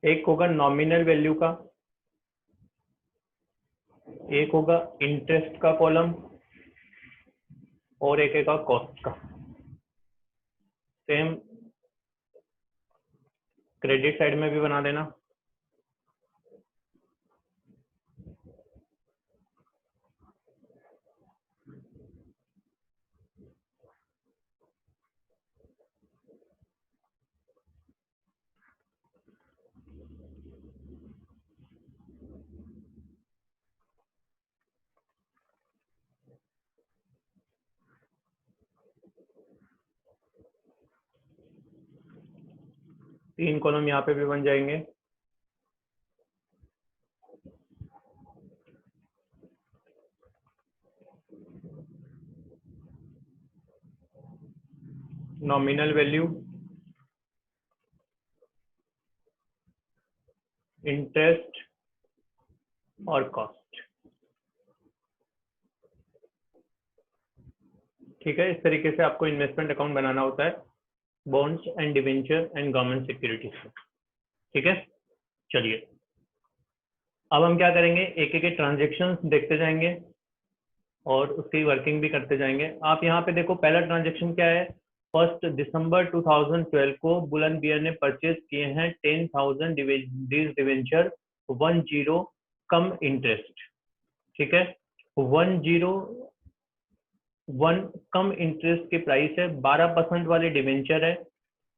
एक होगा नॉमिनल वैल्यू का, एक होगा इंटरेस्ट का कॉलम, और एक होगा कॉस्ट का। सेम क्रेडिट साइड में भी बना देना। तीन कॉलम यहाँ पे भी बन जाएंगे। नॉमिनल वैल्यू, इंटरेस्ट और कॉस्ट। ठीक है, इस तरीके से आपको इन्वेस्टमेंट अकाउंट बनाना होता है bonds and debenture and government securities. ठीक है, चलिए अब हम क्या करेंगे, एक एक ट्रांजेक्शन देखते जाएंगे और उसकी वर्किंग भी करते जाएंगे। आप यहाँ पे देखो, पहला ट्रांजेक्शन क्या है। 1 दिसंबर 2012 को बुलंद बियर ने परचेज किए हैं 10,000 डिवेंचर 10 कम इंटरेस्ट। ठीक है, 101 कम इंटरेस्ट की प्राइस है, 12% वाले डिवेंचर है।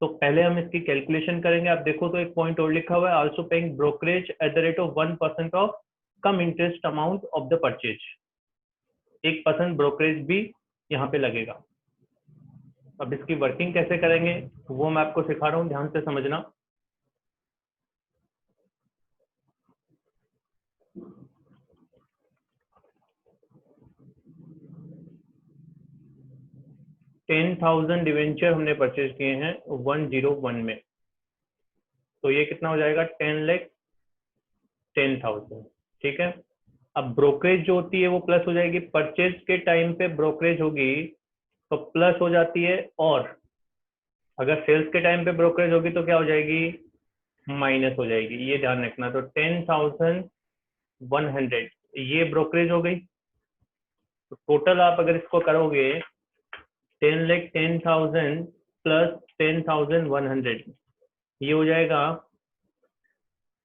तो पहले हम इसकी कैलकुलेशन करेंगे। आप देखो तो एक पॉइंट और लिखा हुआ है, also paying brokerage at the rate of 1% of cum interest amount of the purchase. 1% brokerage भी यहाँ पे लगेगा। अब इसकी वर्किंग कैसे करेंगे वो मैं आपको सिखा रहा हूँ, ध्यान से समझना। $10,000 डिवेंचर हमने परचेज किए हैं 101 में, तो ये कितना हो जाएगा, 10,10,000। ठीक है, अब ब्रोकरेज जो होती है वो प्लस हो जाएगी। परचेज के टाइम पे ब्रोकरेज होगी तो प्लस हो जाती है, और अगर सेल्स के टाइम पे ब्रोकरेज होगी तो क्या हो जाएगी, माइनस हो जाएगी। ये ध्यान रखना। तो 10,100 ये ब्रोकरेज हो गई। तो टोटल आप अगर इसको करोगे 10,10,000 प्लस 10,100, ये हो जाएगा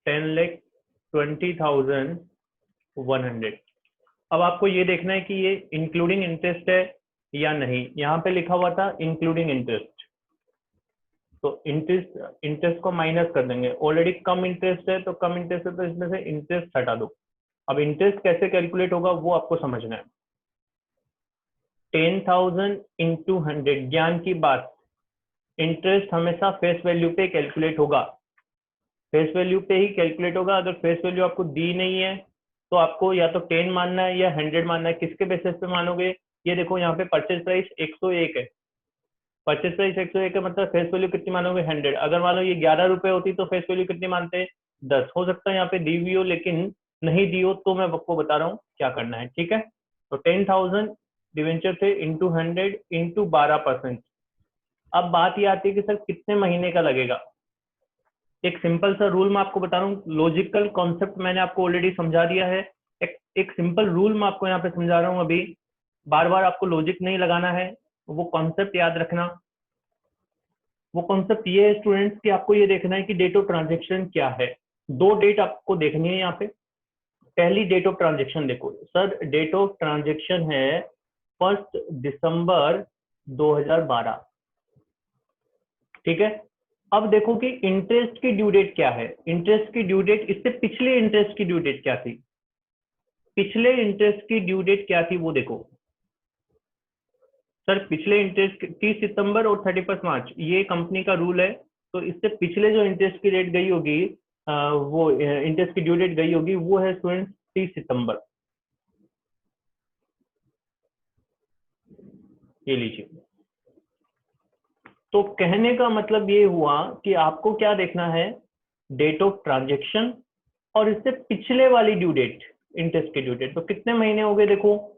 10,20,100। अब आपको ये देखना है कि ये इंक्लूडिंग इंटरेस्ट है या नहीं। यहाँ पे लिखा हुआ था इंक्लूडिंग इंटरेस्ट, तो इंटरेस्ट को माइनस कर देंगे। ऑलरेडी कम इंटरेस्ट है, तो कम इंटरेस्ट है तो इसमें से इंटरेस्ट हटा दो। अब इंटरेस्ट कैसे कैलकुलेट होगा वो आपको समझना है। 10,000 इंटू 100, ज्ञान की बात। इंटरेस्ट हमेशा फेस वैल्यू पे कैलकुलेट होगा, फेस वैल्यू पे ही कैलकुलेट होगा। अगर फेस वैल्यू आपको दी नहीं है तो आपको या तो 10 मानना है या 100 मानना है। किसके बेसिस पे मानोगे, ये देखो यहाँ पे परचेज प्राइस 101 है, परचेज प्राइस 101 है, मतलब फेस वैल्यू कितनी मानोगे, 100। अगर मान लो ये 11 रुपए होती तो फेस वैल्यू कितनी मानते, 10। हो सकता है यहाँ पे दी हुई हो लेकिन नहीं दी हो, तो मैं आपको बता रहा हूँ क्या करना है। ठीक है, तो 10,000 डिवेंचर थे इंटू 100 इंटू 12%। अब बात ये आती है कि सर कितने महीने का लगेगा। एक सिंपल सा रूल मैं आपको बता रहा हूँ, लॉजिकल कॉन्सेप्ट मैंने आपको ऑलरेडी समझा दिया है। एक सिंपल रूल मैं आपको यहाँ पे समझा रहा हूँ अभी। बार बार आपको लॉजिक नहीं लगाना है, वो कॉन्सेप्ट याद रखना। वो कॉन्सेप्ट ये है स्टूडेंट्स कि आपको ये देखना है कि डेट ऑफ ट्रांजेक्शन क्या है। दो डेट आपको देखनी है यहाँ पे। पहली डेट ऑफ ट्रांजेक्शन देखो सर, डेट ऑफ ट्रांजेक्शन है 1 दिसंबर 2012। ठीक है, अब देखो कि इंटरेस्ट की ड्यू डेट क्या है। इंटरेस्ट की ड्यू डेट, इससे पिछले इंटरेस्ट की ड्यू डेट क्या थी, पिछले इंटरेस्ट की ड्यू डेट क्या थी वो देखो। सर पिछले इंटरेस्ट 30 सितंबर और 31 मार्च, ये कंपनी का रूल है। तो इससे पिछले जो इंटरेस्ट की रेट गई होगी, वो इंटरेस्ट की ड्यू डेट गई होगी, वो है स्टूडेंट 30 सितंबर। ये लीजिए। तो कहने का मतलब ये हुआ कि आपको क्या देखना है, डेट ऑफ ट्रांजेक्शन और इससे पिछले वाली ड्यू डेट, इंटरेस्ट की ड्यू डेट। तो कितने महीने हो गए देखो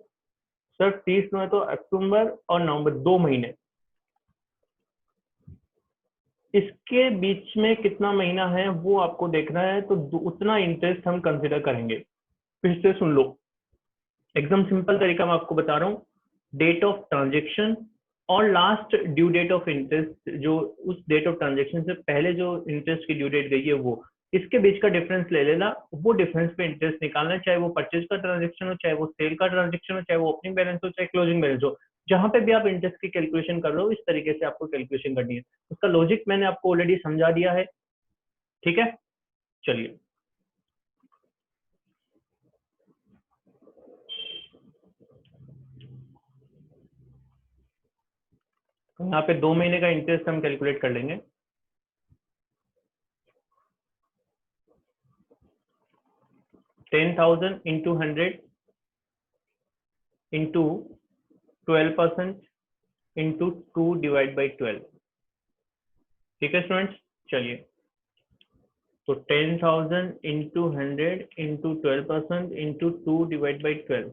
सर, 30 में तो अक्टूबर और नवंबर 2 महीने, इसके बीच में कितना महीना है वो आपको देखना है। तो उतना इंटरेस्ट हम कंसिडर करेंगे। फिर से सुन लो, एकदम सिंपल तरीका मैं आपको बता रहा हूँ। डेट ऑफ ट्रांजेक्शन और last due date of interest, जो उस डेट ऑफ ट्रांजेक्शन से पहले जो इंटरेस्ट की ड्यू डेट गई है वो, इसके बीच का डिफरेंस ले लेना। वो डिफरेंस पे इंटरेस्ट निकालना, चाहे वो परचेज का ट्रांजेक्शन हो, चाहे वो सेल का ट्रांजेक्शन हो, चाहे वो ओपनिंग बैलेंस हो, चाहे क्लोजिंग बैलेंस हो। जहां पे भी आप इंटरेस्ट की कैलकुलेशन कर रहे हो, इस तरीके से आपको कैलकुलेशन करनी है। उसका लॉजिक मैंने आपको ऑलरेडी समझा दिया है। ठीक है, चलिए। यहाँ पे 2 महीने का इंटरेस्ट हम कैलकुलेट कर लेंगे। 10,000 इंटू 100 इंटू 12% इंटू 2/12। ठीक है स्टूडेंट्स, चलिए। तो 10,000 इंटू 100 इंटू 12% इंटू 2/12,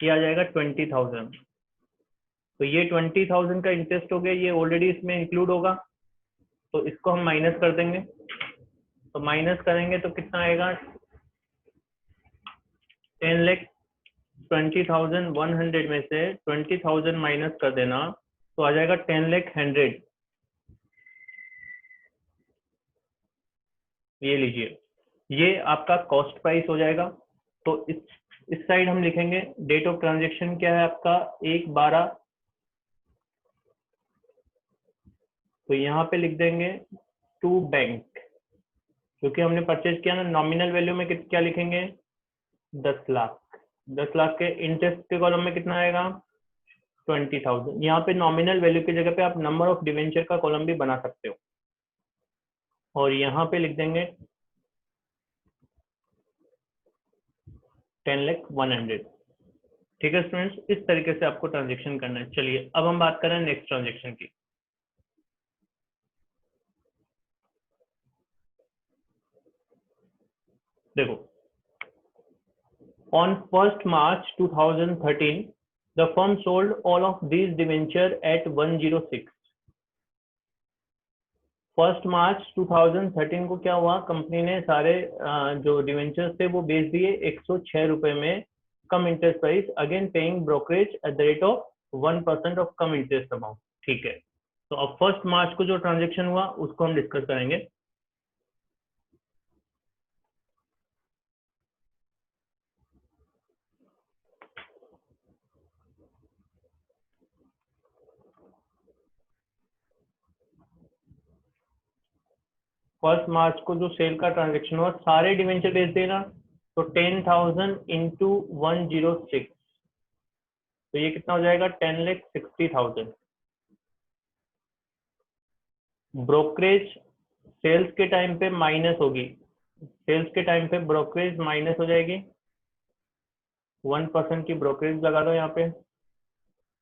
ये आ जाएगा 20,000। तो ये 20,000 का इंटरेस्ट हो गया, ये ऑलरेडी इसमें इंक्लूड होगा। तो इसको हम माइनस कर देंगे। तो माइनस करेंगे तो कितना आएगा, 10 लाख। 20,100 में से 20,000 माइनस कर देना, तो आ जाएगा 10,100,000। ये लीजिए, ये आपका कॉस्ट प्राइस हो जाएगा। तो इस साइड हम लिखेंगे डेट ऑफ ट्रांजेक्शन क्या है आपका, 1/12। तो यहाँ पे लिख देंगे टू बैंक, क्योंकि हमने परचेज किया ना। नॉमिनल वैल्यू में क्या लिखेंगे, 10 लाख। 10 लाख के इंटरेस्ट के कॉलम में कितना आएगा, 20,000। यहाँ पे नॉमिनल वैल्यू की जगह पे आप नंबर ऑफ डिवेंचर का कॉलम भी बना सकते हो, और यहाँ पे लिख देंगे 10,100,000। ठीक है स्टूडेंट्स, इस तरीके से आपको ट्रांजेक्शन करना है। चलिए अब हम बात करें नेक्स्ट ट्रांजेक्शन की। देखो, on 1st March 2013 the firm sold all of these debenture at 106। 1 मार्च 2013 को क्या हुआ, कंपनी ने सारे जो डिवेंचर्स थे वो बेच दिए 106 रुपए में, cum interest price, again paying brokerage at the rate of 1% of cum interest amount. ठीक है, तो अब 1 मार्च को जो ट्रांजेक्शन हुआ उसको हम डिस्कस करेंगे। फर्स्ट मार्च को जो सेल का ट्रांजेक्शन हुआ, सारे डिवेंचर बेच देना। तो 10,000 इंटू 106, तो ये कितना हो जाएगा, 10,60,000। ब्रोकरेज सेल्स के टाइम पे माइनस होगी, सेल्स के टाइम पे ब्रोकरेज माइनस हो जाएगी, 1% की ब्रोकरेज लगा दो यहाँ पे,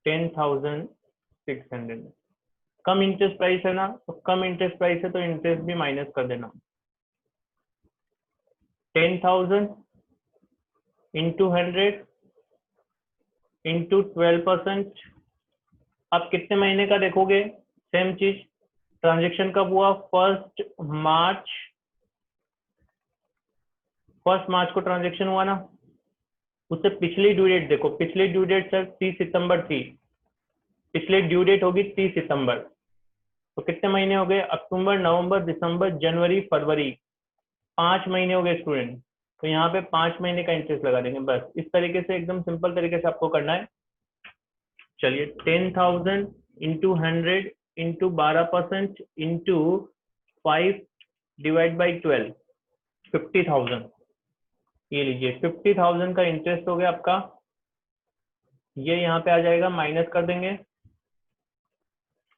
10,600। कम इंटरेस्ट प्राइस है ना, तो कम इंटरेस्ट प्राइस है तो इंटरेस्ट भी माइनस कर देना। 10,000 इंटू 100 इंटू 12%। अब कितने महीने का देखोगे, सेम चीज। ट्रांजेक्शन कब हुआ, 1 मार्च। 1 मार्च को ट्रांजेक्शन हुआ ना, उससे पिछली ड्यू डेट देखो। पिछली ड्यू डेट सर 30 सितंबर थी, पिछली ड्यू डेट होगी 30 सितंबर। तो कितने महीने हो गए, अक्टूबर, नवंबर, दिसंबर, जनवरी, फरवरी, 5 महीने हो गए स्टूडेंट। तो यहाँ पे 5 महीने का इंटरेस्ट लगा देंगे बस। इस तरीके से एकदम सिंपल तरीके से आपको करना है। चलिए 10,000 into 100 into 12% into 5 divide by 12, 50,000। ये लीजिए 50,000 का इंटरेस्ट हो गया आपका। ये यहाँ पे आ जाएगा, माइनस कर देंगे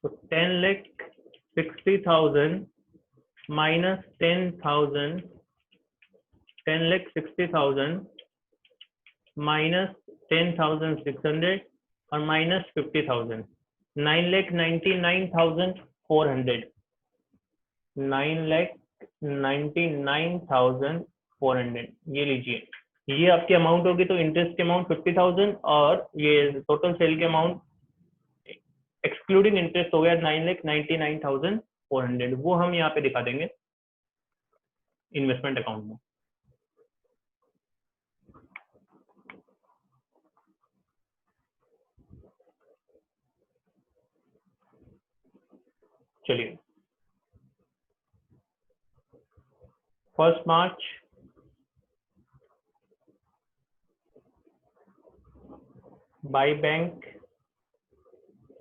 तो 10,60,000 माइनस 10,000, 10,60,000 माइनस 10,600 और माइनस 50,000, 9,99,400, 9,99,400। ये लीजिए, ये आपकी अमाउंट होगी। तो इंटरेस्ट के अमाउंट 50,000 और ये टोटल सेल के अमाउंट एक्सक्लूडिंग इंटरेस्ट हो गया 9,99,400। वो हम यहाँ पे दिखा देंगे इन्वेस्टमेंट अकाउंट में। चलिए 1 March by bank,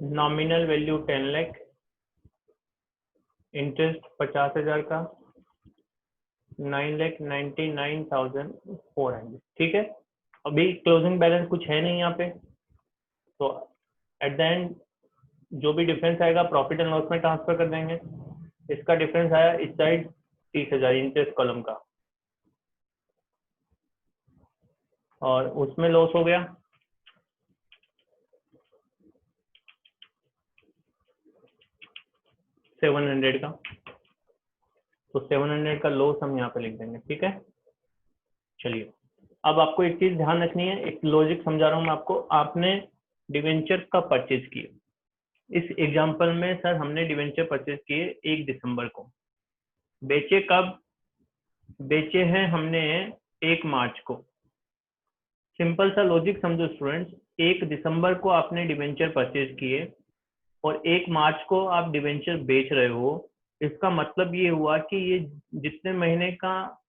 nominal value 10 lakh, interest 50,000 का, 9,99,400। ठीक है, अभी क्लोजिंग बैलेंस कुछ है नहीं यहाँ पे, तो एट द एंड जो भी डिफरेंस आएगा प्रॉफिट एंड लॉस में ट्रांसफर कर देंगे। इसका डिफरेंस आया इस साइड 30,000 इंटरेस्ट कॉलम का, और उसमें लॉस हो गया 700 का। तो 700 का लॉस हम यहाँ पे लिख देंगे। ठीक है, चलिए अब आपको एक चीज ध्यान रखनी है, एक लॉजिक समझा रहा हूँ मैं आपको। आपने डिवेंचर का परचेज किए, इस एग्जांपल में सर हमने डिवेंचर परचेज किए 1 दिसंबर को, बेचे कब? बेचे हैं हमने 1 मार्च को। सिंपल सा लॉजिक समझो स्टूडेंट्स, 1 दिसंबर को आपने डिवेंचर परचेज किए और 1 मार्च को आप डिवेंचर बेच रहे हो। इसका मतलब ये हुआ कि ये जितने महीने का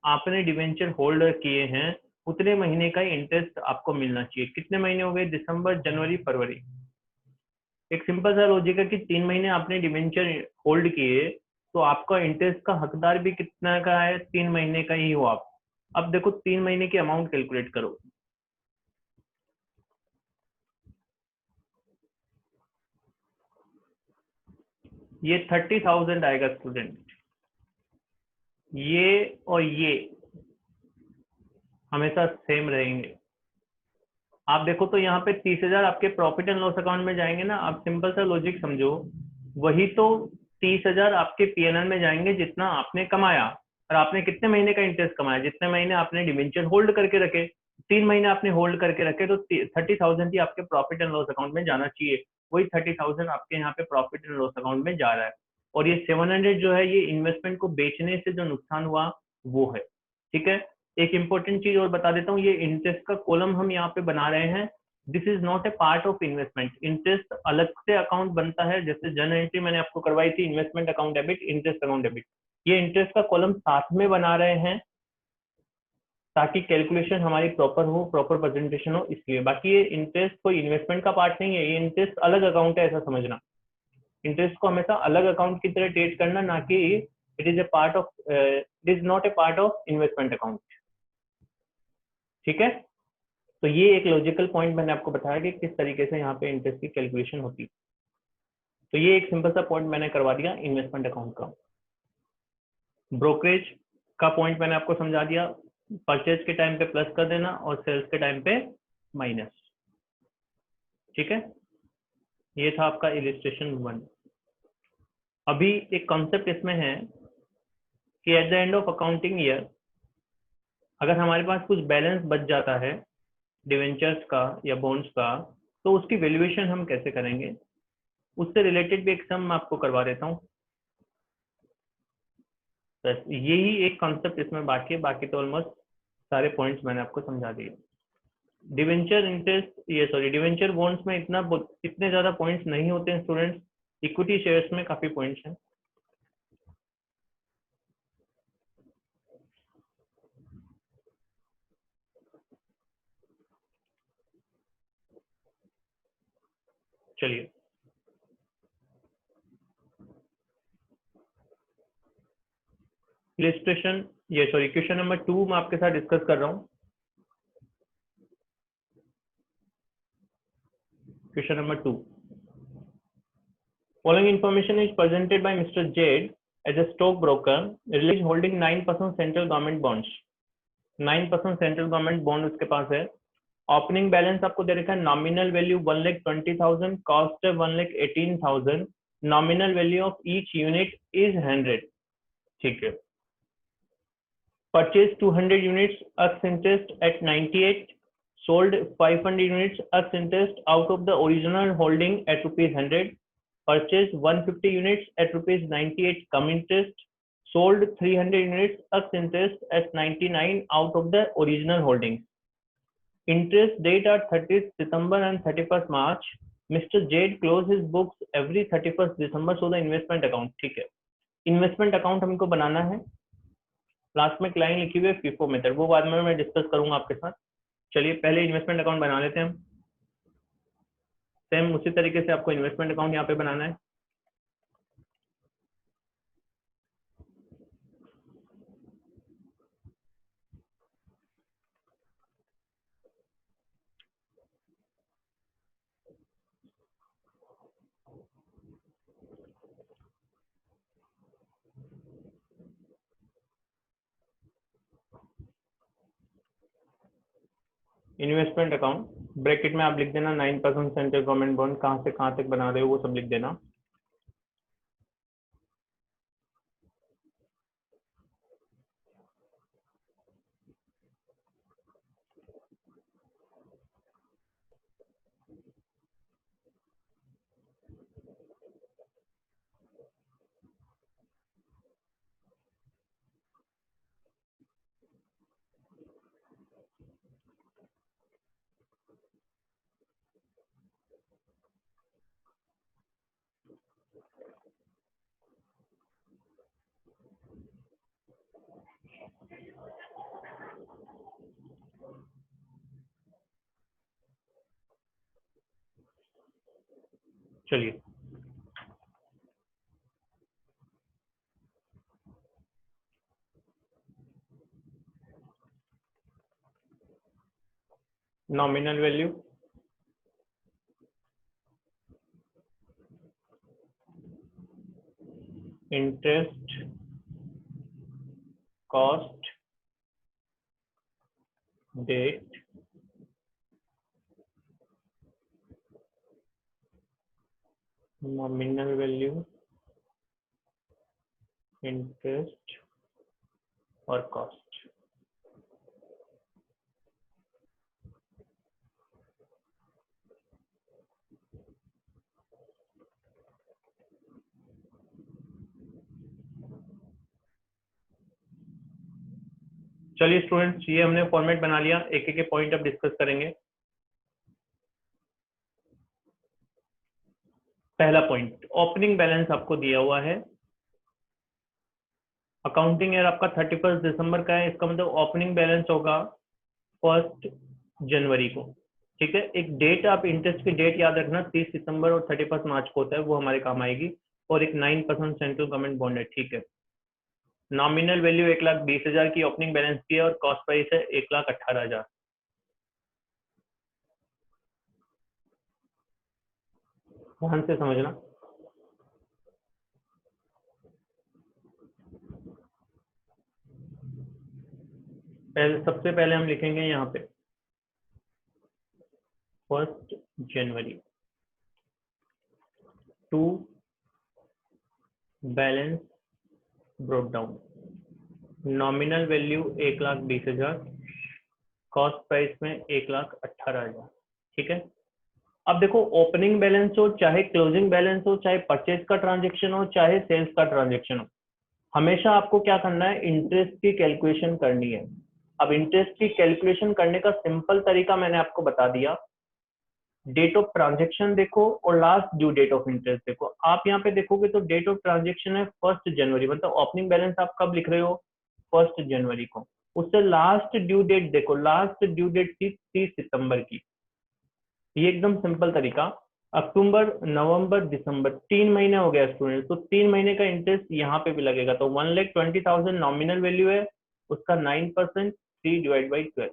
आपने डिवेंचर होल्ड किए हैं उतने महीने का इंटरेस्ट आपको मिलना चाहिए। कितने महीने हो गए? दिसंबर, जनवरी, फरवरी। एक सिंपल सा लॉजिक है कि 3 महीने आपने डिवेंचर होल्ड किए तो आपका इंटरेस्ट का हकदार भी कितना का है? 3 महीने का ही हो आप। अब देखो 3 महीने की अमाउंट कैलकुलेट करो। ये 30,000 आएगा स्टूडेंट, ये और ये हमेशा सेम रहेंगे। आप देखो तो यहाँ पे 30,000 आपके प्रॉफिट एंड लॉस अकाउंट में जाएंगे ना। आप सिंपल सा लॉजिक समझो, वही तो 30,000 आपके पीएनएल में जाएंगे जितना आपने कमाया। और आपने कितने महीने का इंटरेस्ट कमाया? जितने महीने आपने डिवेंचर होल्ड करके रखे। 3 महीने आपने होल्ड करके रखे तो 30,000 ही आपके प्रॉफिट एंड लॉस अकाउंट में जाना चाहिए। वही 30,000 आपके यहाँ पे प्रॉफिट एंड लॉस अकाउंट में जा रहा है। और ये 700 जो है ये इन्वेस्टमेंट को बेचने से जो नुकसान हुआ वो है। ठीक है, एक इंपॉर्टेंट चीज और बता देता हूँ, ये इंटरेस्ट का कॉलम हम यहाँ पे बना रहे हैं, this is not a part of investment. Interest अलग से अकाउंट बनता है, जैसे जर्नल एंट्री मैंने आपको करवाई थी, investment account debit, interest account debit. ये इंटरेस्ट का कॉलम साथ में बना रहे हैं ताकि कैलकुलेशन हमारी प्रॉपर हो, प्रॉपर प्रेजेंटेशन हो, इसलिए। बाकी ये इंटरेस्ट कोई इन्वेस्टमेंट का पार्ट नहीं है, ये इंटरेस्ट अलग अकाउंट है, ऐसा समझना। इंटरेस्ट को हमेशा अलग अकाउंट की तरह ट्रीट करना, ना कि it is a part of, it is not a part of investment account. ठीक है, तो ये एक लॉजिकल पॉइंट मैंने आपको बताया कि किस तरीके से यहाँ पे इंटरेस्ट की कैलकुलेशन होती है। तो ये एक सिंपल सा पॉइंट मैंने करवा दिया इन्वेस्टमेंट अकाउंट का। ब्रोकरेज का पॉइंट मैंने आपको समझा दिया, परचेज के टाइम पे प्लस कर देना और सेल्स के टाइम पे माइनस। ठीक है, ये था आपका इलिस्ट्रेशन 1। अभी एक कॉन्सेप्ट इसमें है कि at the end of accounting year अगर हमारे पास कुछ बैलेंस बच जाता है डिवेंचर्स का या बॉन्ड्स का, तो उसकी वैल्यूएशन हम कैसे करेंगे, उससे रिलेटेड भी एक सम मैं आपको करवा देता हूँ। बस यही एक कॉन्सेप्ट इसमें बाकी है, बाकी तो ऑलमोस्ट सारे पॉइंट्स मैंने आपको समझा दिए। डिवेंचर इंटरेस्ट, ये सॉरी डिवेंचर बॉन्ड्स में इतने ज्यादा पॉइंट्स नहीं होते हैं स्टूडेंट्स, इक्विटी शेयर्स में काफी पॉइंट्स हैं। चलिए इलस्ट्रेशन ये सॉरी क्वेश्चन नंबर 2 मैं आपके साथ डिस्कस कर रहा हूँ। Question number 2, following information is presented by Mr. Jade as a stockbroker release holding 9% central government bonds। 9% central government bond उसके पास है। ओपनिंग बैलेंस आपको दे रखा है, नॉमिनल वैल्यू 1,20,000, कॉस्ट है 1,18,000, nominal value of each unit is 100। ठीक है। Purchase 200 units earth interest eight 98, sold 500 units as interest out of the original holding at ₹100, purchased 150 units at ₹98 cum interest, sold 300 units as interest at 99 out of the original holdings. Interest date at 30th December and 31st March. Mr. Jade closed his books every 31st December, so the investment account। ठीक है, investment account हमको बनाना है। Last में line लिखी हुई है FIFO method, वो बाद में मैं डिस्कस करूंगा आपके साथ। चलिए पहले इन्वेस्टमेंट अकाउंट बना लेते हैं हम। सेम उसी तरीके से आपको इन्वेस्टमेंट अकाउंट यहाँ पे बनाना है। इन्वेस्टमेंट अकाउंट ब्रैकेट में आप लिख देना 9% सेंट्रल गवर्नमेंट बॉन्ड, कहाँ से कहाँ तक बना रहे हो वो सब लिख देना। चलिए nominal value, interest, cost, date, nominal value, interest और कॉस्ट। चलिए स्टूडेंट्स, ये हमने फॉर्मेट बना लिया, एक एक पॉइंट अब डिस्कस करेंगे। पहला पॉइंट, ओपनिंग बैलेंस आपको दिया हुआ है। अकाउंटिंग ईयर आपका 31 दिसंबर का है, इसका मतलब ओपनिंग बैलेंस होगा 1 जनवरी को। ठीक है, एक डेट आप इंटरेस्ट की डेट याद रखना, 30 सितंबर और 31 मार्च को होता है, वो हमारे काम आएगी। और एक 9% सेंट्रल गवर्नमेंट बॉन्ड है। ठीक है, नॉमिनल वैल्यू 1,20,000 की ओपनिंग बैलेंस की है और कॉस्ट प्राइस है 1,18,000। ध्यान से समझना। सबसे पहले हम लिखेंगे यहाँ पे 1 जनवरी to balance brought down. Nominal value 1,20,000, cost price में 1,18,000। ठीक है, अब देखो ओपनिंग बैलेंस हो चाहे क्लोजिंग बैलेंस हो, चाहे परचेज का ट्रांजेक्शन हो चाहे सेल्स का ट्रांजेक्शन हो, हमेशा आपको क्या करना है, इंटरेस्ट की कैलकुलेशन करनी है। अब इंटरेस्ट की कैलकुलेशन करने का सिंपल तरीका मैंने आपको बता दिया। डेट ऑफ ट्रांजेक्शन देखो और last due date of interest देखो। आप यहाँ पे देखोगे तो डेट ऑफ ट्रांजेक्शन है 1 जनवरी, मतलब ओपनिंग बैलेंस आप कब लिख रहे हो, 1 जनवरी को। उससे लास्ट ड्यू डेट देखो, लास्ट ड्यू डेट थी 30 सितंबर की। ये एकदम सिंपल तरीका। अक्टूबर नवंबर दिसंबर 3 महीने हो गया स्टूडेंट, तो 3 महीने का इंटरेस्ट यहाँ पे भी लगेगा। तो 1,20,000 नॉमिनल वैल्यू है, उसका 9% 3/12।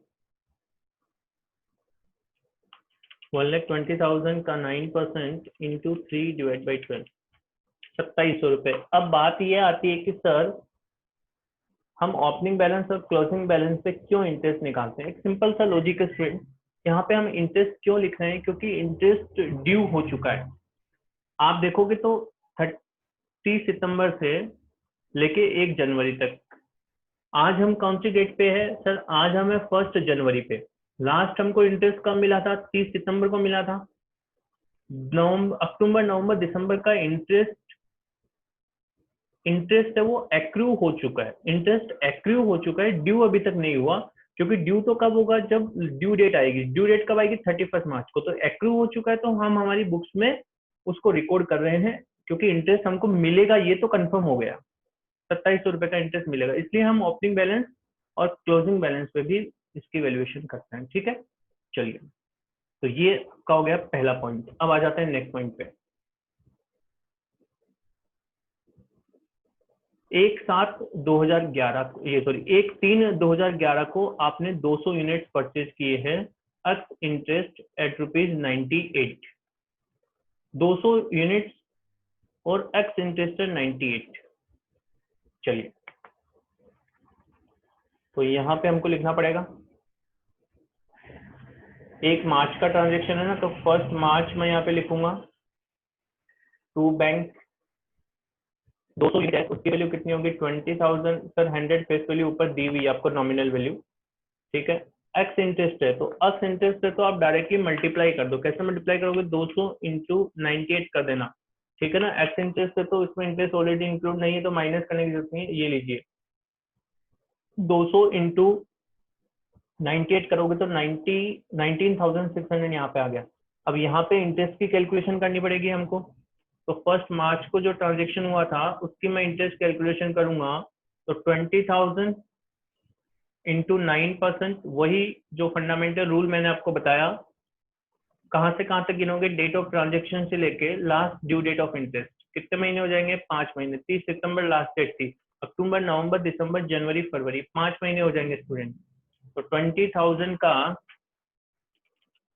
1,20,000 का 9% इंटू 3/12, 2700 रुपए। अब बात यह आती है कि सर हम ओपनिंग बैलेंस और क्लोजिंग बैलेंस पे क्यों इंटरेस्ट निकालते हैं। एक सिंपल सा लॉजिक है स्टूडेंट, यहाँ पे हम इंटरेस्ट क्यों लिख रहे हैं, क्योंकि इंटरेस्ट ड्यू हो चुका है। आप देखोगे तो 30 सितंबर से लेके 1 जनवरी तक, आज हम कौन सी डेट पे है सर, आज हमें 1 जनवरी पे। लास्ट हमको इंटरेस्ट कब मिला था, 30 सितंबर को मिला था। नवंबर अक्टूबर नवंबर दिसंबर का इंटरेस्ट है वो एक्रू हो चुका है, इंटरेस्ट एक्रू हो चुका है, ड्यू अभी तक नहीं हुआ। क्योंकि ड्यू तो कब होगा, जब ड्यू डेट आएगी। ड्यू डेट कब आएगी, 31 मार्च को। तो एक्रू हो चुका है, तो हम हमारी बुक्स में उसको रिकॉर्ड कर रहे हैं, क्योंकि इंटरेस्ट हमको मिलेगा ये तो कंफर्म हो गया। 2700 रुपए का इंटरेस्ट मिलेगा, इसलिए हम ओपनिंग बैलेंस और क्लोजिंग बैलेंस पे भी इसकी वैल्यूएशन करते हैं। ठीक है, चलिए, तो ये का हो गया पहला पॉइंट। अब आ जाते हैं नेक्स्ट पॉइंट पे। 1/7/2011 ये सॉरी 1/3/2011 को आपने 200 यूनिट्स परचेज किए हैं एट इंटरेस्ट एट ₹98। 200 यूनिट्स और एक्स इंटरेस्ट 98। चलिए, तो यहाँ पे हमको लिखना पड़ेगा, 1 मार्च का ट्रांजेक्शन है ना, तो 1 मार्च में यहाँ पे लिखूंगा टू बैंक 200 यूनिट है, उसकी वैल्यू कितनी होगी 20,000। सर 100 फेस वैल्यू ऊपर दी हुई है आपको, नॉमिनल वैल्यू। ठीक है, एक्स इंटरेस्ट है, तो एक्स इंटरेस्ट है तो आप डायरेक्टली मल्टीप्लाई कर दो। कैसे मल्टीप्लाई करोगे, 200 इंटू 98 कर देना। ठीक है ना, एक्स इंटरेस्ट है तो इसमें इंटरेस्ट ऑलरेडी इंक्लूड नहीं है, तो माइनस करने की जरूरत नहीं है। ये लीजिए 200 इंटू 98 करोगे तो 19,600 यहाँ पे आ गया। अब यहाँ पे इंटरेस्ट की कैलकुलेशन करनी पड़ेगी हमको। तो 1 मार्च को जो ट्रांजेक्शन हुआ था उसकी मैं इंटरेस्ट कैलकुलेशन करूंगा, तो 20,000 इंटू 9%, वही जो फंडामेंटल रूल मैंने आपको बताया। कहां से कहां तक गिनोगे, डेट ऑफ ट्रांजेक्शन से लेके last due date of interest. कितने महीने हो जाएंगे, 5 महीने। 30 सितंबर लास्ट डेट थी, अक्टूबर नवंबर दिसंबर जनवरी फरवरी, 5 महीने हो जाएंगे स्टूडेंट। तो 20,000 का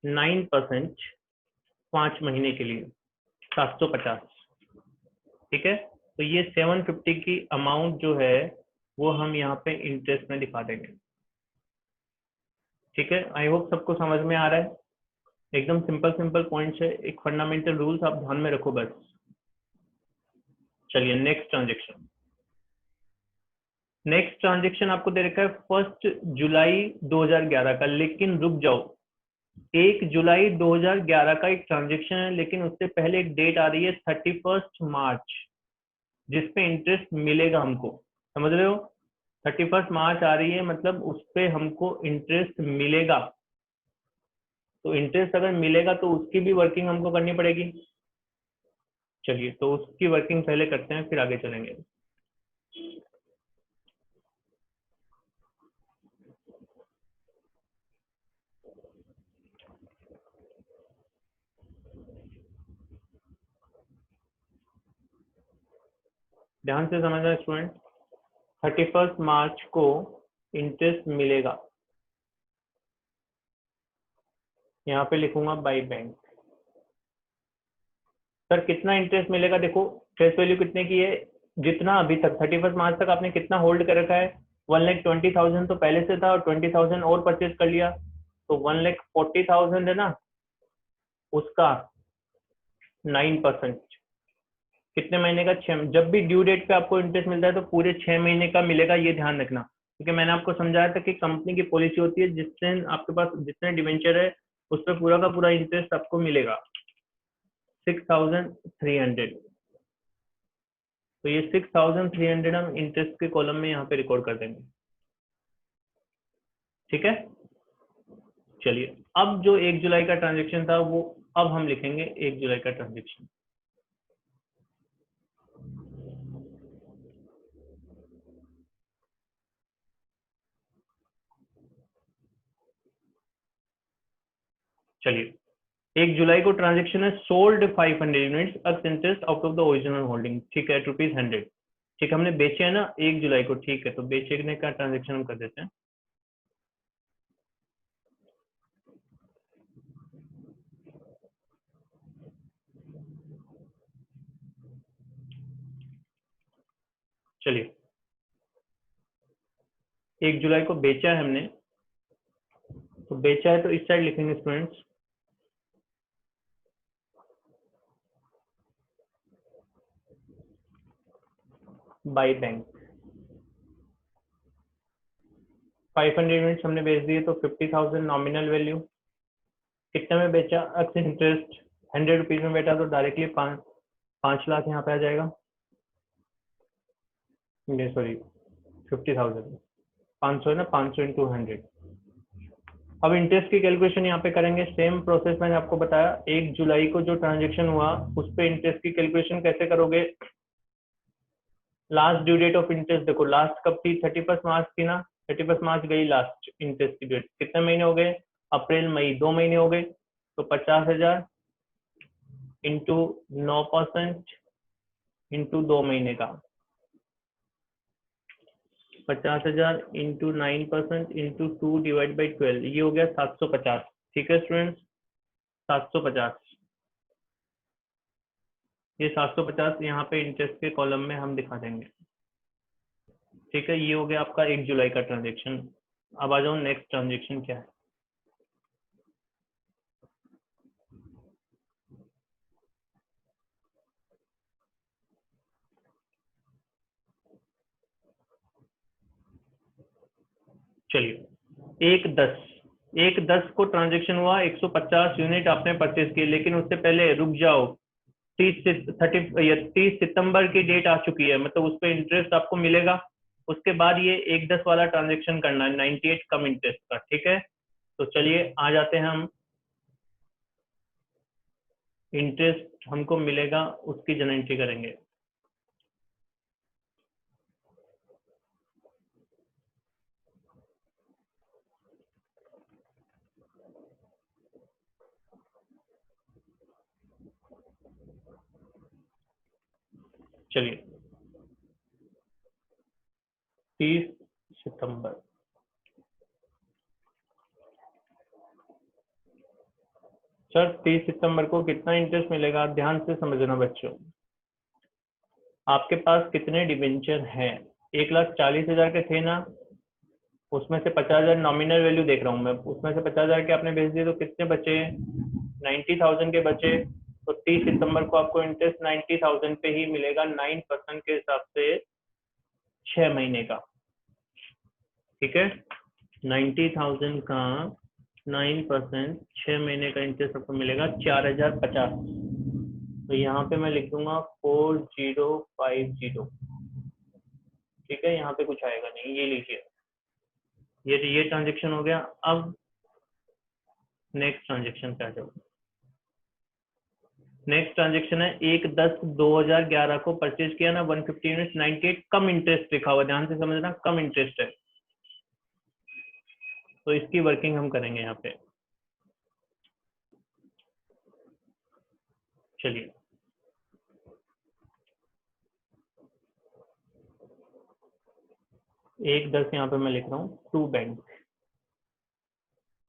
9% 5 महीने के लिए 750। ठीक है, तो ये 750 की अमाउंट जो है वो हम यहाँ पे इंटरेस्ट में दिखा देंगे। ठीक है, आई होप सबको समझ में आ रहा है। एकदम सिंपल सिंपल पॉइंट्स है, एक फंडामेंटल रूल्स आप ध्यान में रखो बस। चलिए नेक्स्ट ट्रांजेक्शन। नेक्स्ट ट्रांजेक्शन आपको दे रखा है 1 जुलाई 2011 का, लेकिन रुक जाओ, 1 जुलाई 2011 का एक ट्रांजेक्शन है, लेकिन उससे पहले एक डेट आ रही है 31 मार्च, जिसपे इंटरेस्ट मिलेगा हमको। समझ रहे हो, 31 मार्च आ रही है, मतलब उस पर हमको इंटरेस्ट मिलेगा। तो इंटरेस्ट अगर मिलेगा तो उसकी भी वर्किंग हमको करनी पड़ेगी। चलिए, तो उसकी वर्किंग पहले करते हैं, फिर आगे चलेंगे। ध्यान से समझना स्टूडेंट, 31 मार्च को इंटरेस्ट मिलेगा, यहाँ पे लिखूंगा बाई बैंक। सर कितना इंटरेस्ट मिलेगा, देखो फेस वैल्यू कितने की है, जितना अभी तक 31 मार्च तक आपने कितना होल्ड कर रखा है, 1,20,000 तो पहले से था और 20,000 और परचेज कर लिया, तो 1,40,000 है ना, उसका 9%। कितने महीने का, 6। जब भी ड्यू डेट पे आपको इंटरेस्ट मिलता है तो पूरे 6 महीने का मिलेगा, ये ध्यान रखना। क्योंकि मैंने आपको समझाया था कि कंपनी की पॉलिसी होती है, जिस दिन आपके पास जितने डिवेंचर है उस पर पूरा का पूरा इंटरेस्ट आपको मिलेगा 6,300। तो ये 6,300 हम इंटरेस्ट के कॉलम में यहाँ पे रिकॉर्ड कर देंगे। ठीक है, चलिए, अब जो 1 जुलाई का ट्रांजेक्शन था वो अब हम लिखेंगे 1 जुलाई का ट्रांजेक्शन। चलिए, 1 जुलाई को ट्रांजेक्शन है, sold 500 units ex interest out of the original holding, ठीक है, ₹100, ठीक है, हमने बेचे है ना 1 जुलाई को, ठीक है, तो बेचने का ट्रांजेक्शन हम कर देते हैं। चलिए 1 जुलाई को बेचा है हमने, तो बेचा है तो इस साइड लिखेंगे स्टूडेंट्स बाय बैंक। 500 यूनिट्स हमने बेच दिए तो 50,000 नॉमिनल वैल्यू। कितने में बेचा? अक्स इंटरेस्ट 100 रुपीज में बेचा तो डायरेक्टली 5 लाख यहाँ पे आ जाएगा, सॉरी 50,000, 500 है ना, 500 इंटू 100। अब इंटरेस्ट की कैलकुलेशन यहाँ पे करेंगे, सेम प्रोसेस मैंने आपको बताया। 1 जुलाई को जो ट्रांजेक्शन हुआ उस पे इंटरेस्ट की कैलकुलेशन कैसे करोगे? Last due date of interest देखो, लास्ट कब थी? 31 मार्च थी ना, 31 मार्च गई लास्ट इंटरेस्ट की डेट। कितने महीने हो गए? अप्रैल मई 2 महीने हो गए, तो 50,000 इंटू 9% इंटू 2 महीने का, 50,000 इंटू 9% इंटू 2 डिवाइड बाई 12, ये हो गया 750। ठीक है स्टूडेंट्स, 750, ये 750 यहाँ पे इंटरेस्ट के कॉलम में हम दिखा देंगे। ठीक है, ये हो गया आपका 1 जुलाई का ट्रांजेक्शन। अब आ जाओ नेक्स्ट ट्रांजेक्शन क्या है। चलिए 1/10 को ट्रांजेक्शन हुआ, 150 यूनिट आपने परचेज किए, लेकिन उससे पहले रुक जाओ, 30 सितंबर की डेट आ चुकी है, मतलब उस पर इंटरेस्ट आपको मिलेगा। उसके बाद ये 1/10 वाला ट्रांजेक्शन करना है 98 कम इंटरेस्ट का। ठीक है, तो चलिए आ जाते हैं हम, इंटरेस्ट हमको मिलेगा उसकी जनरेंटी करेंगे। चलिए 30 सितंबर, सर 30 सितंबर को कितना इंटरेस्ट मिलेगा? ध्यान से समझना बच्चों, आपके पास कितने डिबेंचर हैं? 1,40,000 के थे ना, उसमें से 50,000 नॉमिनल वैल्यू देख रहा हूँ मैं, उसमें से 50,000 के आपने भेज दिए तो कितने बचे? 90,000 के बचे। तो 30 सितंबर को आपको इंटरेस्ट 90,000 पे ही मिलेगा, 9% के हिसाब से 6 महीने का। ठीक है, 90,000 का 9% 6 महीने का इंटरेस्ट आपको मिलेगा 4,050। तो यहाँ पे मैं लिख दूंगा 4050। ठीक है, यहाँ पे कुछ आएगा नहीं, ये लीजिए, ये ट्रांजेक्शन हो गया। अब नेक्स्ट ट्रांजेक्शन पे आ जाओ। नेक्स्ट ट्रांजेक्शन है 1/10/2011 को परचेज किया ना 150 यूनिट, 98 कम इंटरेस्ट लिखा हुआ, ध्यान से समझना, कम इंटरेस्ट है, तो इसकी वर्किंग हम करेंगे यहाँ पे। चलिए 1/10 यहाँ पे मैं लिख रहा हूँ टू बैंक,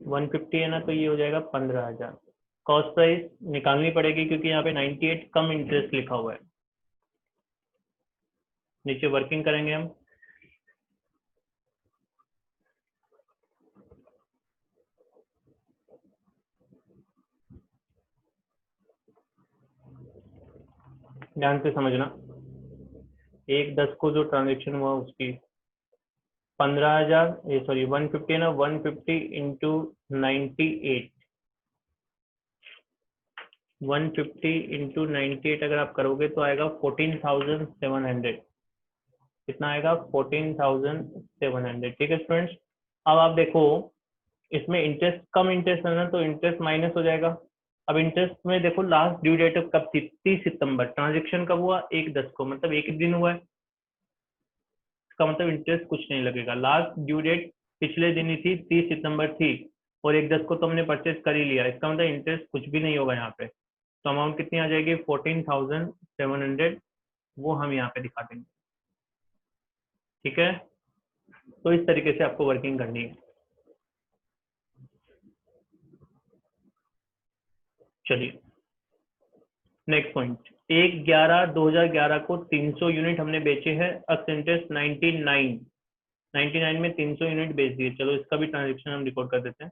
150 है ना, तो ये हो जाएगा 15,000। कॉस्ट प्राइस निकालनी पड़ेगी क्योंकि यहाँ पे 98 कम इंटरेस्ट लिखा हुआ है। नीचे वर्किंग करेंगे हम, ध्यान से समझना। 1/10 को जो ट्रांजेक्शन हुआ उसकी 15,000, ये सॉरी 150 ना, 150 इंटू 98, 150 इंटू 98 अगर आप करोगे तो आएगा 14,700। कितना आएगा? 14,700। ठीक है स्टूडेंट्स, अब आप देखो इसमें इंटरेस्ट कम इंटरेस्ट है ना, तो इंटरेस्ट माइनस हो जाएगा। अब इंटरेस्ट में देखो लास्ट ड्यू डेट कब थी? 30 सितंबर। ट्रांजेक्शन कब हुआ? 1/10 को, मतलब एक दिन हुआ है, इसका मतलब इंटरेस्ट कुछ नहीं लगेगा। लास्ट ड्यू डेट पिछले दिन ही थी, 30 सितंबर थी, और 1/10 को तो हमने परचेज कर ही लिया, इसका मतलब इंटरेस्ट कुछ भी नहीं होगा यहाँ पे। तो अमाउंट कितनी आ जाएगी 14,700, वो हम यहाँ पे दिखा देंगे। ठीक है, तो इस तरीके से आपको वर्किंग करनी है। चलिए नेक्स्ट पॉइंट, 1/11/2011 को 300 यूनिट हमने बेचे हैं, अक्स इंटरेस्ट 99 में 300 यूनिट बेच दिए। चलो इसका भी ट्रांजेक्शन हम रिकॉर्ड कर देते हैं।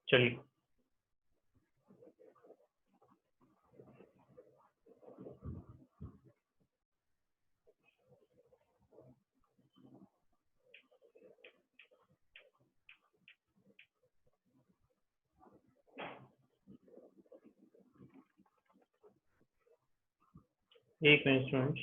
चलिए एक मिनट स्टूडेंट्स,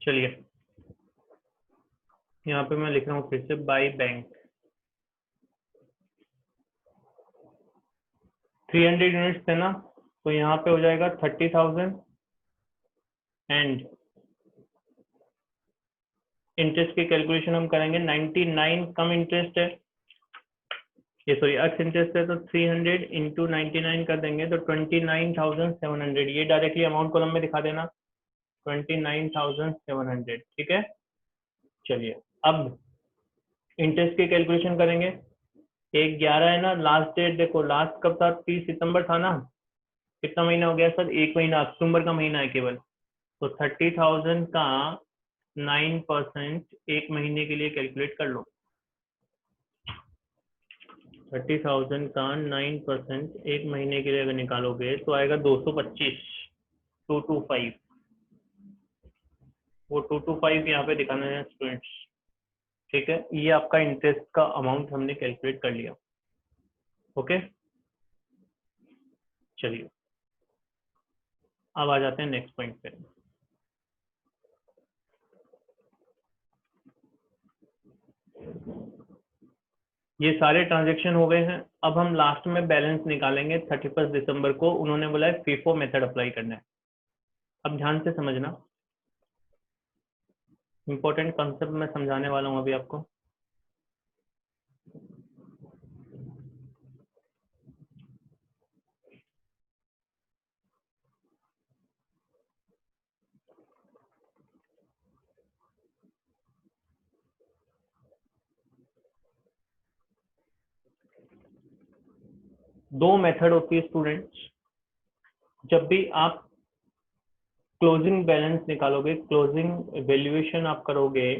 चलिए यहाँ पे मैं लिख रहा हूँ फिर से बाय बैंक 300 यूनिट्स थे ना, तो यहाँ पे हो जाएगा 30,000 एंड इंटरेस्ट की कैलकुलेशन हम करेंगे 99 कम इंटरेस्ट है, ये सॉरी एक्स इंटरेस्ट है, तो 300 इंटू 99 कर देंगे तो 29,700, ये डायरेक्टली अमाउंट कॉलम में दिखा देना 29,700। ठीक है, चलिए अब इंटरेस्ट की कैलकुलेशन करेंगे। 1/11 है ना लास्ट डेट, देखो लास्ट कब था 30 सितंबर था ना, कितना महीना हो गया सर, एक महीना, अक्टूबर का महीना है केवल। तो 30,000 का 9% एक महीने के लिए कैलकुलेट कर लो। 30,000 का 9% एक महीने के लिए अगर निकालोगे तो आएगा 225, 225, वो 225 यहाँ पे दिखाना है स्टूडेंट्स। ठीक है, ये आपका इंटरेस्ट का अमाउंट हमने कैलकुलेट कर लिया। ओके, चलिए अब आ जाते हैं नेक्स्ट पॉइंट पे। ये सारे ट्रांजेक्शन हो गए हैं, अब हम लास्ट में बैलेंस निकालेंगे 31 दिसंबर को। उन्होंने बोला है फीफो मेथड अप्लाई करना है। अब ध्यान से समझना, इंपॉर्टेंट कॉन्सेप्ट मैं समझाने वाला हूँ अभी आपको। दो मेथड होती है स्टूडेंट्स, जब भी आप क्लोजिंग बैलेंस निकालोगे, क्लोजिंग वैल्यूएशन आप करोगे,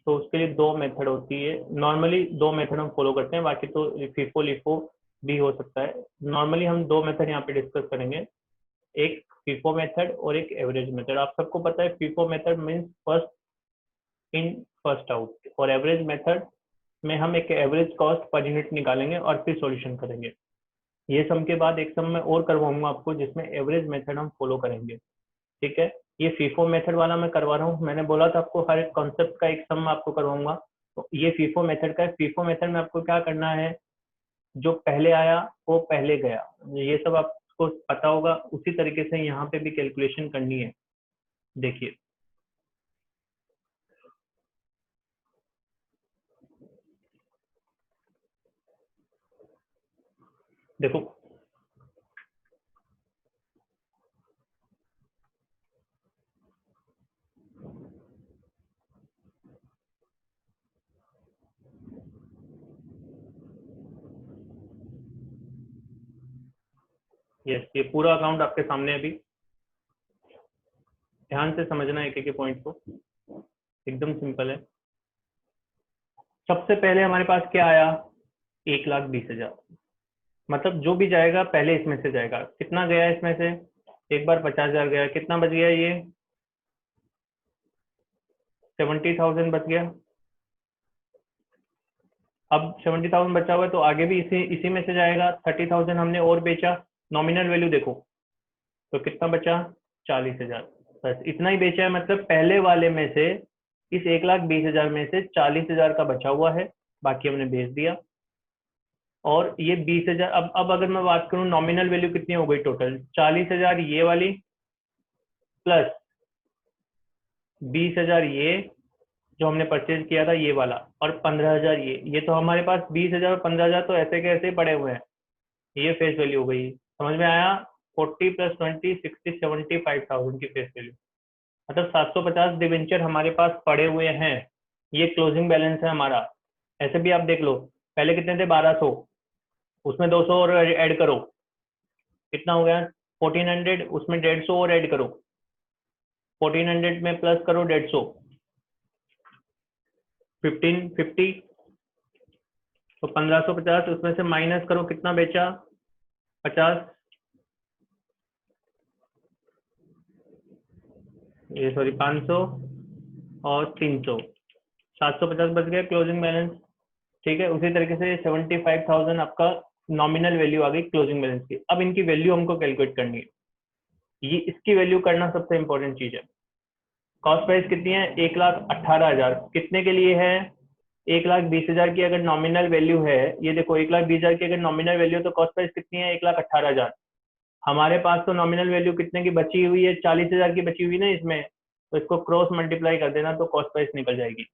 तो उसके लिए दो मेथड होती है। नॉर्मली दो मेथड हम फॉलो करते हैं, बाकी तो फीफो लिफो भी हो सकता है। नॉर्मली हम दो मेथड यहाँ पे डिस्कस करेंगे, एक फीफो मेथड और एक एवरेज मेथड। आप सबको पता है FIFO method means first in first out, और एवरेज मेथड में हम एक एवरेज कॉस्ट पर यूनिट निकालेंगे और फिर सॉल्यूशन करेंगे। ये सम के बाद एक सम मैं और करवाऊंगा आपको जिसमें एवरेज मेथड हम फॉलो करेंगे। ठीक है, ये फीफो मेथड वाला मैं करवा रहा हूँ, मैंने बोला था आपको हर एक कॉन्सेप्ट का एक सम आपको करवाऊंगा। तो ये फीफो मेथड का है। फीफो मेथड में आपको क्या करना है, जो पहले आया वो पहले गया, ये सब आपको पता होगा। उसी तरीके से यहाँ पे भी कैलकुलेशन करनी है। देखिए देखो, यस, ये पूरा अकाउंट आपके सामने है अभी। ध्यान से समझना एक एक पॉइंट को, एकदम सिंपल है। सबसे पहले हमारे पास क्या आया, 1,20,000। मतलब जो भी जाएगा पहले इसमें से जाएगा। कितना गया इसमें से, एक बार 50,000 गया, कितना बच गया, ये 70,000 बच गया। अब 70,000 बचा हुआ है तो आगे भी इसी में से जाएगा। 30,000 हमने और बेचा, नॉमिनल वैल्यू देखो तो कितना बचा, 40,000। बस इतना ही बेचा है, मतलब पहले वाले में से, इस 1,20,000 में से 40,000 का बचा हुआ है, बाकी हमने बेच दिया। और ये 20,000, अब अगर मैं बात करूं नॉमिनल वैल्यू कितनी हो गई टोटल, 40,000 ये वाली, प्लस 20,000 ये जो हमने परचेज किया था ये वाला, और 15,000 ये तो हमारे पास 20,000 और 15,000 तो ऐसे के ऐसे पड़े हुए हैं। ये फेस वैल्यू हो गई, समझ में आया। 40 + 20 60 75,000 की फेस वैल्यू, मतलब 750 डिवेंचर हमारे पास पड़े हुए हैं। ये क्लोजिंग बैलेंस है हमारा। ऐसे भी आप देख लो, पहले कितने थे, 1,200, उसमें 200 और ऐड करो, कितना हो गया 1,400, उसमें 150 और ऐड करो, 1,400 में प्लस करो 150, 1550, तो 1,550, उसमें से माइनस करो, कितना बेचा, 50, ये सॉरी 500 और 300, 750 बच गया क्लोजिंग बैलेंस। ठीक है, उसी तरीके से 75,000 आपका नॉमिनल वैल्यू आ गई क्लोजिंग बैलेंस की। अब इनकी वैल्यू हमको कैलकुलेट करनी है, ये इसकी वैल्यू करना सबसे इंपॉर्टेंट चीज है। कॉस्ट प्राइस कितनी है, 1,18,000, कितने के लिए है, 1,20,000 की अगर नॉमिनल वैल्यू है, ये देखो 1,20,000 की अगर नॉमिनल वैल्यू है तो कॉस्ट प्राइस कितनी है, 1,18,000। हमारे पास तो नॉमिनल वैल्यू कितने की बची हुई है, 40,000 की बची हुई ना इसमें, तो इसको क्रॉस मल्टीप्लाई कर देना तो कॉस्ट प्राइस निकल जाएगी।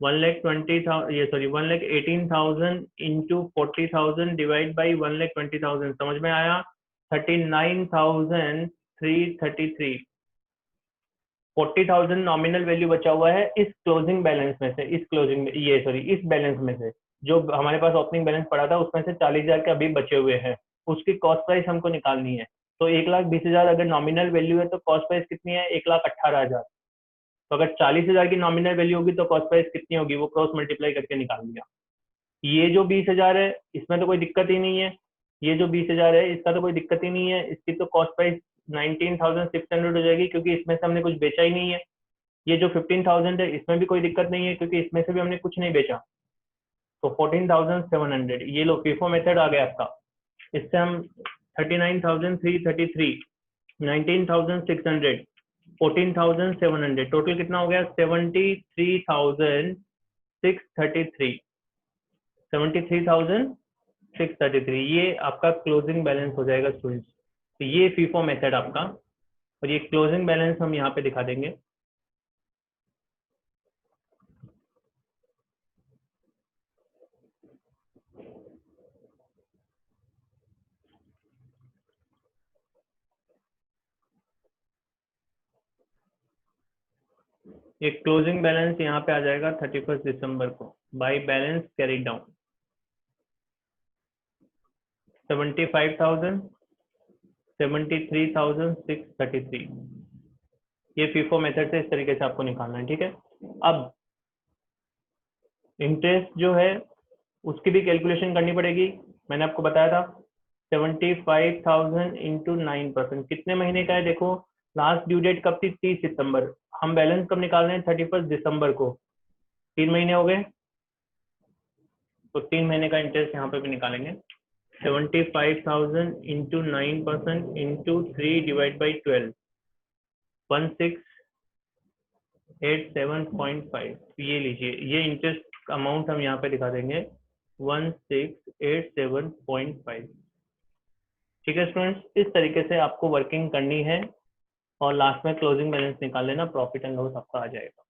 1,20,000, ये सॉरी 1,18,000 इंटू 40,000 डिवाइड बाई 1,20,000, समझ में आया, 39,333। 40,000 नॉमिनल वैल्यू बचा हुआ है इस क्लोजिंग बैलेंस में से, इस क्लोजिंग ये सॉरी इस बैलेंस में से, जो हमारे पास ओपनिंग बैलेंस पड़ा था उसमें से 40,000 के अभी बचे हुए हैं, उसकी कॉस्ट प्राइस हमको निकालनी है। तो 1,20,000 अगर नॉमिनल वैल्यू है तो कॉस्ट प्राइस कितनी है, 1,18,000। तो अगर 40,000 की नॉमिनल वैल्यू होगी तो कॉस्ट प्राइस कितनी होगी, वो क्रॉस मल्टीप्लाई करके निकाल दिया। ये जो 20,000 है इसमें तो कोई दिक्कत ही नहीं है, ये जो 20,000 है इसका तो कोई दिक्कत ही नहीं है, इसकी तो कॉस्ट प्राइस 19,600 हो जाएगी, क्योंकि इसमें से हमने कुछ बेचा ही नहीं है। ये जो 15,000 है इसमें भी कोई दिक्कत नहीं है, क्योंकि इसमें से भी हमने कुछ नहीं बेचा। तो 14,700, ये लो फीफो मेथड आ गया आपका। इससे हम 39,333, 19,600, 14,700, टोटल कितना हो गया, 73,633, 73,633, ये आपका क्लोजिंग बैलेंस हो जाएगा स्टूडेंट्स। तो ये फीफो मेथड आपका, और ये क्लोजिंग बैलेंस हम यहाँ पे दिखा देंगे। ये क्लोजिंग बैलेंस यहाँ पे आ जाएगा 31 दिसंबर को, बाई बैलेंस कैरी डाउन 75,000, 73,633। ये फीफो मेथड से इस तरीके से आपको निकालना है, ठीक है। अब इंटरेस्ट जो है उसकी भी कैलकुलेशन करनी पड़ेगी, मैंने आपको बताया था 75,000 इंटू 9%, कितने महीने का है देखो, लास्ट ड्यू डेट कब थी, 30 सितंबर, हम बैलेंस कब निकाल रहे हैं, 31 दिसंबर को, 3 महीने हो गए, तो 3 महीने का इंटरेस्ट यहाँ पे भी निकालेंगे। 75,000 इंटू 9% इंटू 3 डिवाइड बाई 12, 1687.5, ये लीजिए, ये इंटरेस्ट अमाउंट हम यहाँ पे दिखा देंगे 1687.5। ठीक है स्टूडेंट्स, इस तरीके से आपको वर्किंग करनी है और लास्ट में क्लोजिंग बैलेंस निकाल लेना, प्रॉफिट एंड लॉस आपका आ जाएगा।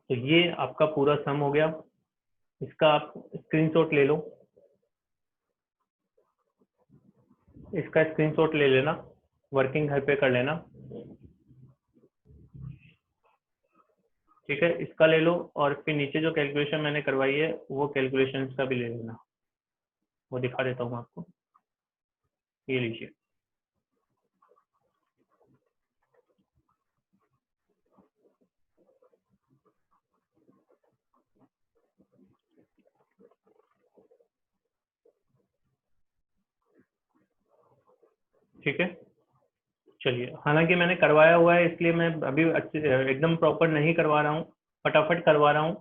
तो ये आपका पूरा सम हो गया, इसका आप स्क्रीनशॉट ले लो, इसका स्क्रीनशॉट ले लेना, वर्किंग घर पे कर लेना। ठीक है, इसका ले लो और फिर नीचे जो कैलकुलेशन मैंने करवाई है वो कैलकुलेशन का भी ले लेना, वो दिखा देता हूँ आपको। ये लीजिए, ठीक है। चलिए, हालांकि मैंने करवाया हुआ है इसलिए मैं अभी अच्छे एकदम प्रॉपर नहीं करवा रहा हूँ, फटाफट करवा रहा हूँ।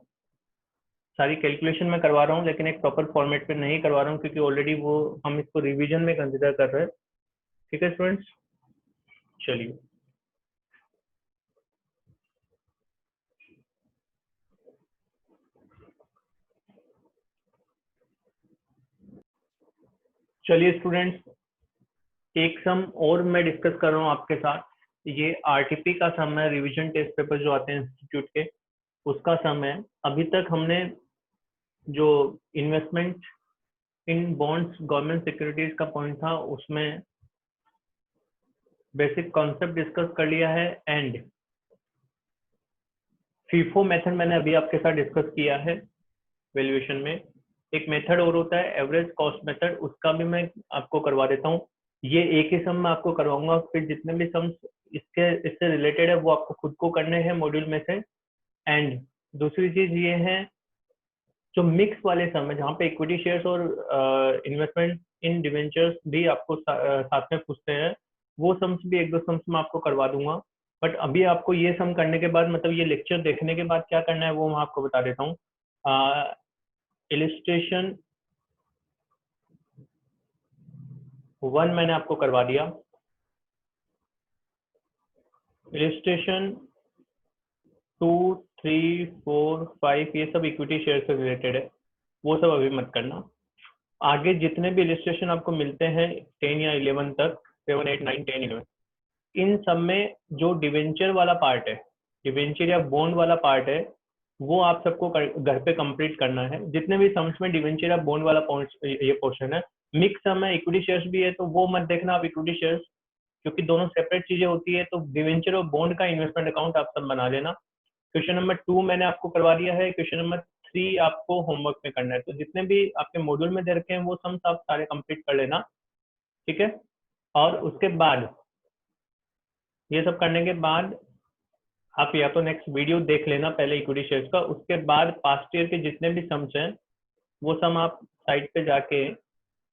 सारी कैलकुलेशन में करवा रहा हूँ लेकिन एक प्रॉपर फॉर्मेट पे नहीं करवा रहा हूँ क्योंकि ऑलरेडी वो हम इसको रिवीजन में कंसिडर कर रहे हैं। ठीक है स्टूडेंट्स, चलिए चलिए स्टूडेंट्स, एक सम और मैं डिस्कस कर रहा हूँ आपके साथ। ये आरटीपी का सम है, रिवीजन टेस्ट पेपर जो आते हैं इंस्टीट्यूट के, उसका सम है। अभी तक हमने जो इन्वेस्टमेंट इन बॉन्ड्स गवर्नमेंट सिक्योरिटीज का पॉइंट था उसमें बेसिक कॉन्सेप्ट डिस्कस कर लिया है, एंड फीफो मेथड मैंने अभी आपके साथ डिस्कस किया है वैल्यूएशन में। एक मेथड और होता है एवरेज कॉस्ट मेथड, उसका भी मैं आपको करवा देता हूँ। ये एक ही सम मैं आपको करवाऊंगा, फिर जितने भी सम्स इससे रिलेटेड है वो आपको खुद को करने हैं मॉड्यूल में से। एंड दूसरी चीज ये है, जो मिक्स वाले सम है जहाँ पे इक्विटी शेयर्स और इन्वेस्टमेंट इन डिवेंचर्स भी आपको साथ में पूछते हैं, वो सम्स भी एक दो सम्स में आपको करवा दूंगा। बट अभी आपको ये सम करने के बाद, मतलब ये लेक्चर देखने के बाद क्या करना है वो मैं आपको बता देता हूँ। इलिस्ट्रेशन 1 मैंने आपको करवा दिया, इलिस्ट्रेशन 2, 3, 4, 5 ये सब इक्विटी शेयर से रिलेटेड है, वो सब अभी मत करना। आगे जितने भी इलिस्ट्रेशन आपको मिलते हैं 10 या 11 तक, 7, 8, 9, 10, 11, इन सब में जो डिवेंचर वाला पार्ट है, डिवेंचर या बॉन्ड वाला पार्ट है, वो आप सबको घर पे कंप्लीट करना है। जितने भी सम्स में डिवेंचर या बॉन्ड वाला ये पोर्शन है, मिक्स सम है, इक्विटी शेयर्स भी है, तो वो मत देखना आप इक्विटी शेयर्स, क्योंकि दोनों सेपरेट चीजें होती है। तो डिवेंचर और बॉन्ड का इन्वेस्टमेंट अकाउंट आप सब बना लेना। क्वेश्चन नंबर 2 मैंने आपको करवा दिया है, क्वेश्चन नंबर 3 आपको होमवर्क में करना है। तो जितने भी आपके मॉड्यूल में दे रखे हैं वो सम्स आप सारे कंप्लीट कर लेना, ठीक है। और उसके बाद ये सब करने के बाद आप या तो नेक्स्ट वीडियो देख लेना पहले इक्विटी शेयर्स का, उसके बाद पास्ट ईयर के जितने भी सम्स हैं वो सम आप साइट पे जाके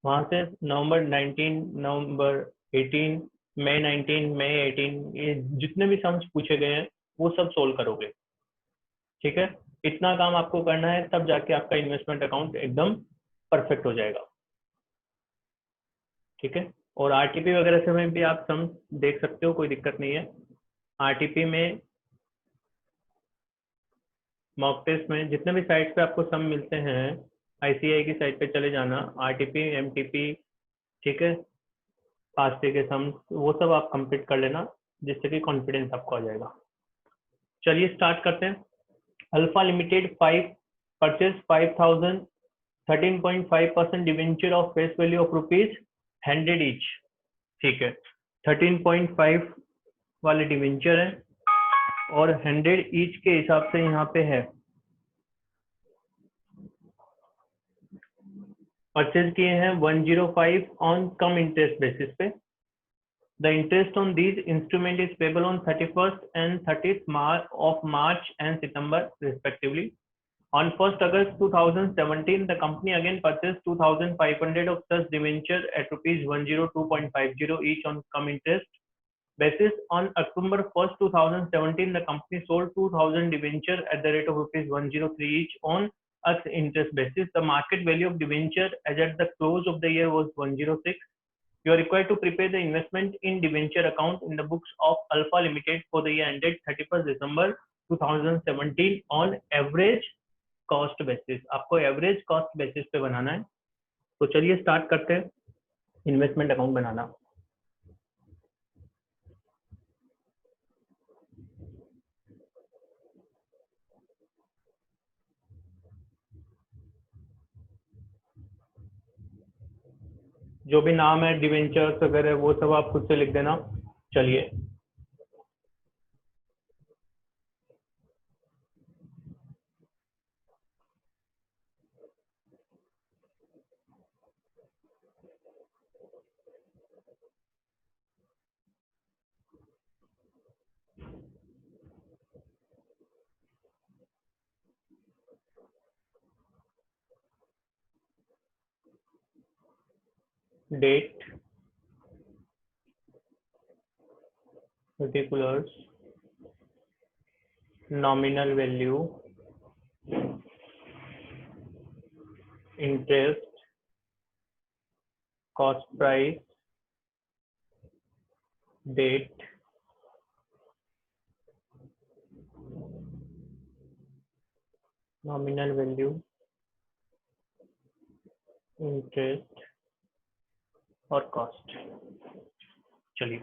वहां से नवंबर 19, नवंबर 18, मई 19, मई 18, ये जितने भी सम्स पूछे गए हैं वो सब सोल्व करोगे, ठीक है। इतना काम आपको करना है, तब जाके आपका इन्वेस्टमेंट अकाउंट एकदम परफेक्ट हो जाएगा, ठीक है। और आरटीपी वगैरह से में भी आप सम देख सकते हो, कोई दिक्कत नहीं है। आरटीपी में, मॉक टेस्ट में, जितने भी साइट पे आपको सम मिलते हैं, आईसीआई की साइट पे चले जाना, आरटीपी, एमटीपी, ठीक है, पास्ट के सम, वो सब आप कंप्लीट कर लेना, जिससे कि कॉन्फिडेंस आपको आ जाएगा। चलिए स्टार्ट करते हैं। Alpha limited 5 purchase 5000 13.5% debenture of face value of ₹100 each, ठीक है। 13.5 वाले डिवेंचर है और 100 ईच के हिसाब से यहाँ पे है, परचेज किए हैं 105 ऑन कम इंटरेस्ट बेसिस पे। The interest on these instrument is payable on 31st and 30th of March and September respectively. On 1st August 2017, the company again purchased 2,500 of such debenture at rupees 102.50 each on come interest basis. On October 1st, 2017, the company sold 2,000 debenture at the rate of rupees 103 each on interest basis. The market value of debenture as at the close of the year was 106. You are required to prepare the investment in debenture account in the books of Alpha Limited for the year ended 31st December 2017 on average cost basis. आपको average cost basis पे बनाना है। तो चलिए start करते हैं investment account बनाना। जो भी नाम है डिवेंचर्स वगैरह वो सब आप खुद से लिख देना। चलिए date, particulars, nominal value, interest, cost price, date, nominal value, interest और कॉस्ट। चलिए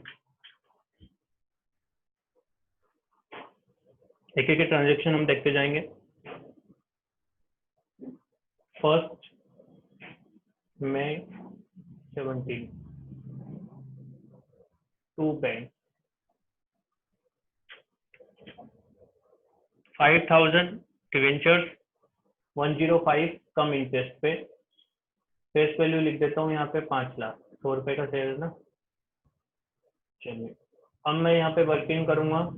एक एक ट्रांजेक्शन हम देखते जाएंगे। First May 17 to bank 5000 debentures 105 cum interest पे, फेस वैल्यू लिख देता हूँ यहाँ पे 5 लाख, 100 रुपए का शेयर है ना। चलिए अब मैं यहाँ पे वर्किंग करूंगा।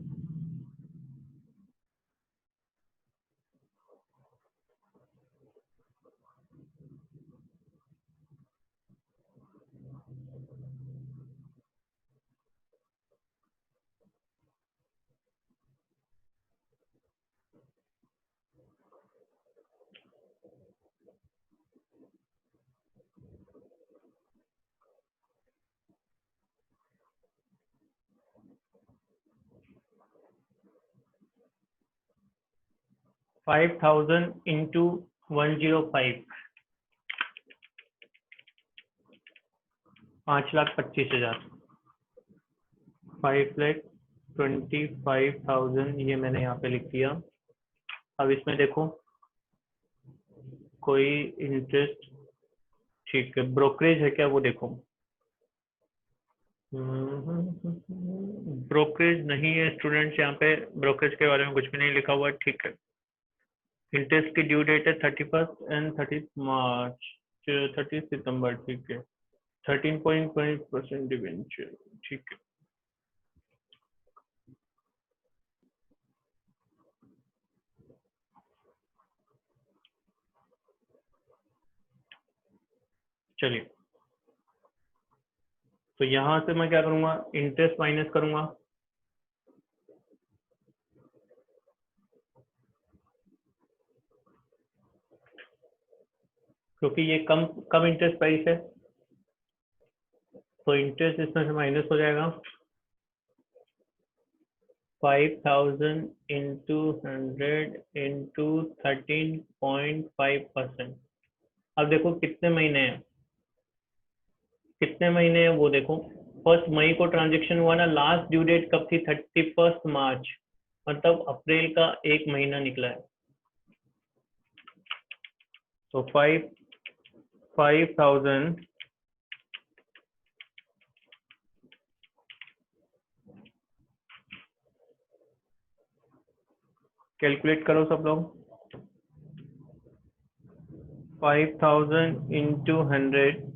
$5,000 into 105 5,25,000 5,25,000 ये मैंने यहाँ पे लिख दिया। अब इसमें देखो कोई इंटरेस्ट, ठीक है, ब्रोकरेज है क्या वो देखो। ब्रोकरेज नहीं है स्टूडेंट्स, यहाँ पे ब्रोकरेज के बारे में कुछ भी नहीं लिखा हुआ, ठीक है। इंटरेस्ट की ड्यू डेट है 31 एंड 30 मार्च 30 सितंबर, ठीक है। 13.20% डिवेंचर, ठीक है। चलिए तो यहां से मैं क्या करूंगा, इंटरेस्ट माइनस करूंगा, क्योंकि ये कम इंटरेस्ट प्राइस है तो इंटरेस्ट इसमें से माइनस हो जाएगा। 5,000 इंटू 100 इंटू 13.5%। अब देखो कितने महीने हैं, वो देखो। 1 मई को ट्रांजेक्शन हुआ ना, लास्ट ड्यू डेट कब थी, 31 मार्च, मतलब अप्रैल का 1 महीना निकला है। तो 5,000 कैलकुलेट करो सब लोग। 5,000 into 100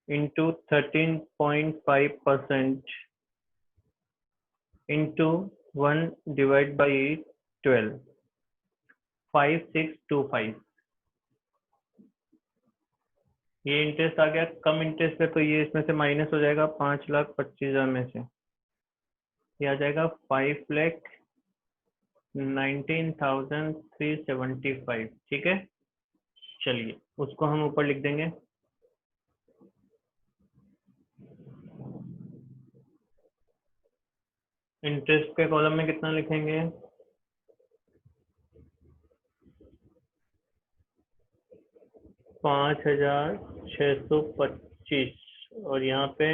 into 13.5% into 1 divide by 12, 5625। ये इंटरेस्ट आ गया, कम इंटरेस्ट है तो ये इसमें से माइनस हो जाएगा 5,25,000 में से, ये आ जाएगा 5,19,375, ठीक है। चलिए उसको हम ऊपर लिख देंगे। इंटरेस्ट के कॉलम में कितना लिखेंगे, 5,625 और यहाँ पे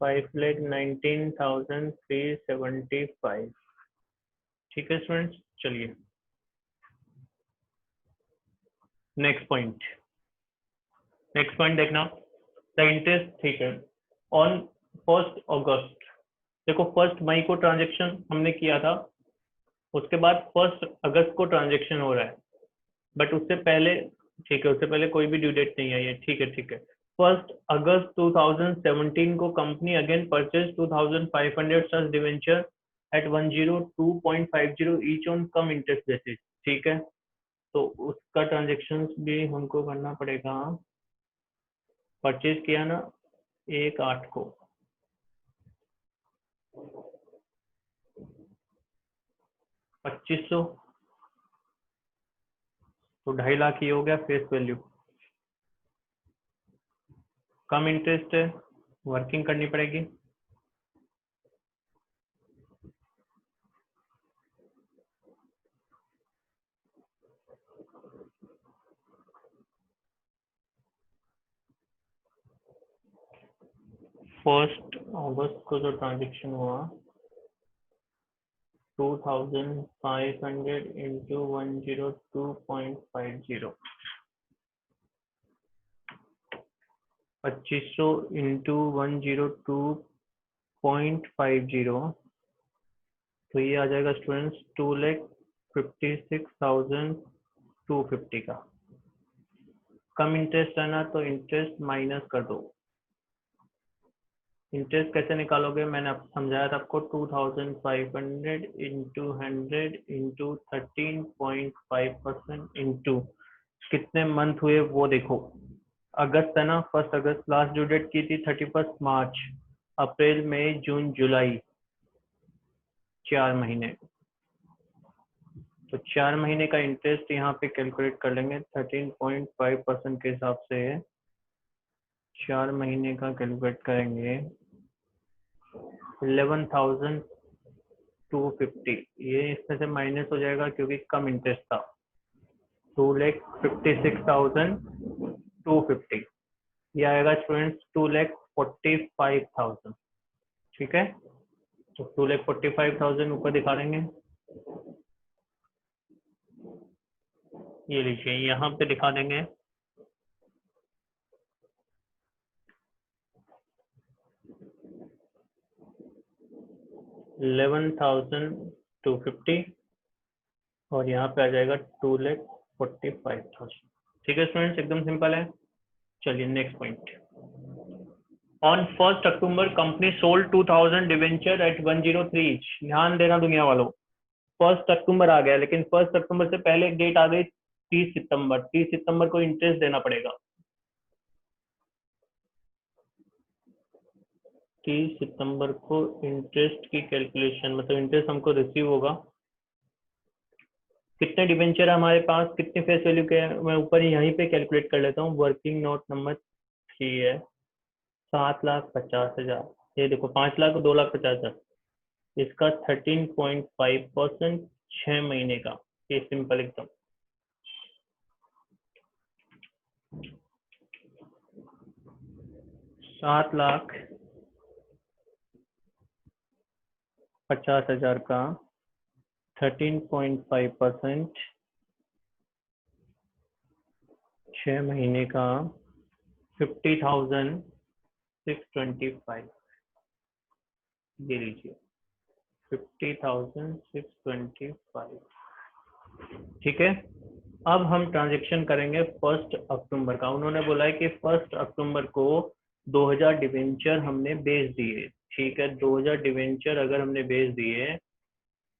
5,19,375, ठीक है स्टूडेंट्स। चलिए नेक्स्ट पॉइंट देखना, द इंटरेस्ट, ठीक है, ऑन 1 अगस्त। देखो 1 मई को ट्रांजेक्शन हमने किया था, उसके बाद 1 अगस्त को ट्रांजेक्शन हो रहा है, बट उससे पहले, ठीक है, उससे पहले कोई भी ड्यू डेट नहीं आई है, ठीक है। 1 अगस्त 2017 को company again purchase 2500 such debenture at 102.50 each on cum interest basis. ठीक है, तो उसका ट्रांजेक्शन भी हमको करना पड़ेगा। परचेज किया ना 1/8 को, 2500, तो 2.5 लाख ही हो गया फेस वैल्यू। कम इंटरेस्ट है, वर्किंग करनी पड़ेगी। फर्स्ट अगस्त को जो ट्रांजेक्शन हुआ 2500 इंटू 102.50, 2500 इंटू 102.50, तो ये आ जाएगा स्टूडेंट्स 2,56,250 का। कम इंटरेस्ट है ना, तो इंटरेस्ट माइनस कर दो। इंटरेस्ट कैसे निकालोगे, मैंने आपको समझाया था आपको। 2500 इंटू 100 इंटू 13.5% इंटू कितने मंथ हुए वो देखो। अगस्त है ना, 1 अगस्त लास्ट ड्यू डेट की थी, 31 मार्च, अप्रैल मई जून जुलाई, 4 महीने। तो 4 महीने का इंटरेस्ट यहाँ पे कैलकुलेट कर लेंगे 13.5% के हिसाब से। 4 महीने का कैलकुलेट करेंगे 11,250, ये इसमें से माइनस हो जाएगा क्योंकि कम इंटरेस्ट था। 2,56,250, ये आएगा स्टूडेंट्स 2,45,000। ठीक है, तो 2,45,000 ऊपर दिखा देंगे। ये लीजिए यहाँ पे दिखा देंगे। $11,250 और यहाँ पे आ जाएगा 2,45,000। ठीक है स्टूडेंट्स, एकदम सिंपल है। चलिए नेक्स्ट पॉइंट। ऑन 1 अक्टूबर company sold 2,000 debenture at 103 each. ध्यान देना दुनिया वालों, 1 अक्टूबर आ गया, लेकिन 1 अक्टूबर से पहले एक डेट आ गई 30 सितंबर। 30 सितंबर को इंटरेस्ट देना पड़ेगा। 30 सितंबर को इंटरेस्ट की कैलकुलेशन, मतलब इंटरेस्ट हमको रिसीव होगा। कितने डिवेंचर है हमारे पास, कितने फेस वैल्यू के, मैं ऊपर यहीं पे कैलकुलेट कर लेता हूँ। वर्किंग नोट नंबर 3 है 7,50,000। ये देखो 5 लाख और 2,50,000, इसका 13.5% 6 महीने का। ये सिंपल एकदम। 7,50,000 का 13.5% 6 महीने का 50,625। ये लीजिए 50,625। ठीक है, अब हम ट्रांजेक्शन करेंगे 1 अक्टूबर का। उन्होंने बोला है कि 1 अक्टूबर को 2,000 डिवेंचर हमने बेच दिए। ठीक है, 2,000 डिवेंचर अगर हमने बेच दिए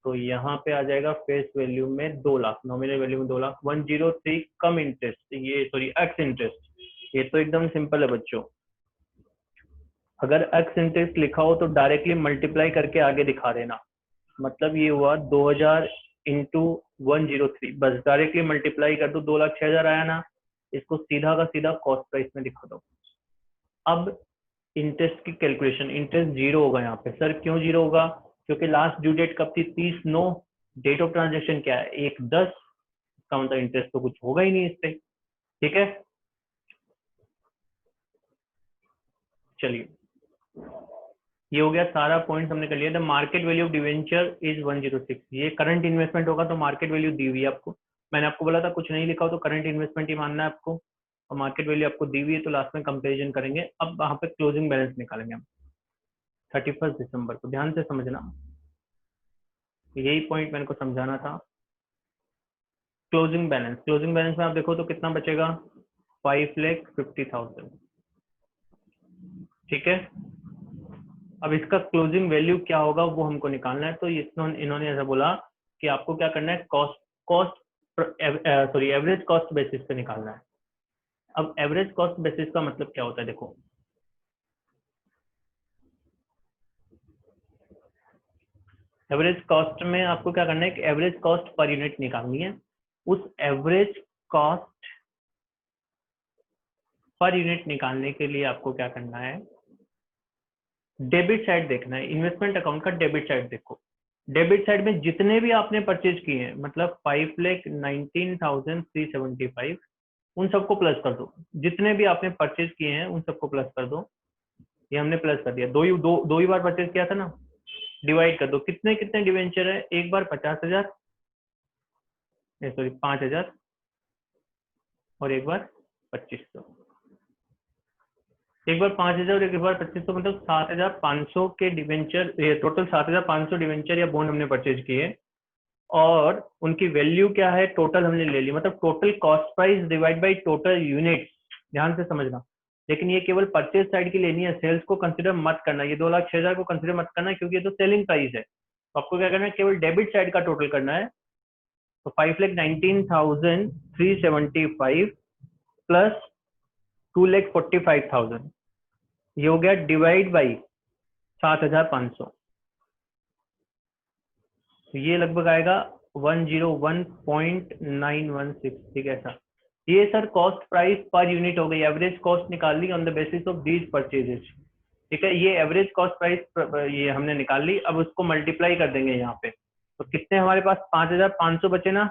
तो यहाँ पे आ जाएगा फेस वैल्यू में 2 लाख, नॉमिनल वैल्यू में 2 लाख। 103 कम इंटरेस्ट, ये सॉरी एक्स इंटरेस्ट। ये तो एकदम सिंपल है बच्चों। अगर एक्स इंटरेस्ट लिखा हो तो डायरेक्टली मल्टीप्लाई करके आगे दिखा देना। मतलब ये हुआ 2,000 इंटू 103, बस डायरेक्टली मल्टीप्लाई कर दो, 2,06,000 आया ना, इसको सीधा का सीधा कॉस्ट प्राइस में दिखा दो। अब इंटरेस्ट की कैलकुलेशन, इंटरेस्ट जीरो होगा यहाँ पे। सर क्यों जीरो होगा, क्योंकि लास्ट ड्यू डेट कब थी, 30/9। डेट ऑफ ट्रांजेक्शन क्या है, 1/10। इसका मतलब इंटरेस्ट तो कुछ होगा ही नहीं इस पे। ठीक है, चलिए ये हो गया सारा पॉइंट हमने कर लिया। The market value of debenture is 106। ये करंट इन्वेस्टमेंट होगा तो मार्केट वैल्यू दी हुई है आपको। मैंने आपको बोला था कुछ नहीं लिखा हो तो करंट इन्वेस्टमेंट ही मानना है आपको, और मार्केट वैल्यू आपको दी हुई है तो लास्ट में कंपेरिजन करेंगे। अब वहां पे क्लोजिंग बैलेंस निकालेंगे हम 31 दिसंबर को। ध्यान से समझना, यही पॉइंट मैंने को समझाना था। क्लोजिंग बैलेंस, क्लोजिंग बैलेंस में आप देखो तो कितना बचेगा, 5,50,000। ठीक है। अब इसका क्लोजिंग वैल्यू क्या होगा वो हमको निकालना है। तो इन्होंने ऐसा बोला कि आपको क्या करना है, एवरेज कॉस्ट बेसिस पे निकालना है। अब एवरेज कॉस्ट बेसिस का मतलब क्या होता है, देखो एवरेज कॉस्ट में आपको क्या करना है कि एवरेज कॉस्ट पर यूनिट निकालनी है। उस एवरेज कॉस्ट पर यूनिट निकालने के लिए आपको क्या करना है, डेबिट साइड देखना है। इन्वेस्टमेंट अकाउंट का डेबिट साइड देखो। डेबिट साइड में जितने भी आपने परचेज किए हैं, मतलब 5,19,375, उन सबको प्लस कर दो। जितने भी आपने परचेज किए हैं उन सबको प्लस कर दो। ये हमने प्लस कर दिया। दो ही बार परचेज किया था ना, डिवाइड कर दो। कितने कितने डिवेंचर है, एक बार 50,000, सॉरी 5,000, और एक बार 2500। एक बार 5,000 और एक बार 2500, मतलब 7,500 के डिवेंचर, ये टोटल 7,500 डिवेंचर या बॉन्ड हमने परचेज किए। और उनकी वैल्यू क्या है, टोटल हमने ले ली, मतलब total cost price divide by total unit. ध्यान से समझना। लेकिन ये केवल परचेज साइड की लेनी है, सेल्स को कंसिडर मत करना। ये 2,06,000 को कंसिडर मत करना, क्योंकि ये तो सेलिंग प्राइस है। तो आपको क्या करना है, केवल डेबिट साइड का टोटल करना है। तो 5,19,375 प्लस 2,45,000, ये हो गया डिवाइड बाई 7,500। तो ये लगभग आएगा 101.916। ठीक है ऐसा। ये sir cost price per unit हो गई। एवरेज कॉस्ट निकाल ली on the basis of these purchases. ठीक है, ये एवरेज कॉस्ट प्राइस ये हमने निकाल ली। अब उसको मल्टीप्लाई कर देंगे यहाँ पे। तो कितने हमारे पास 5,500 बचे ना,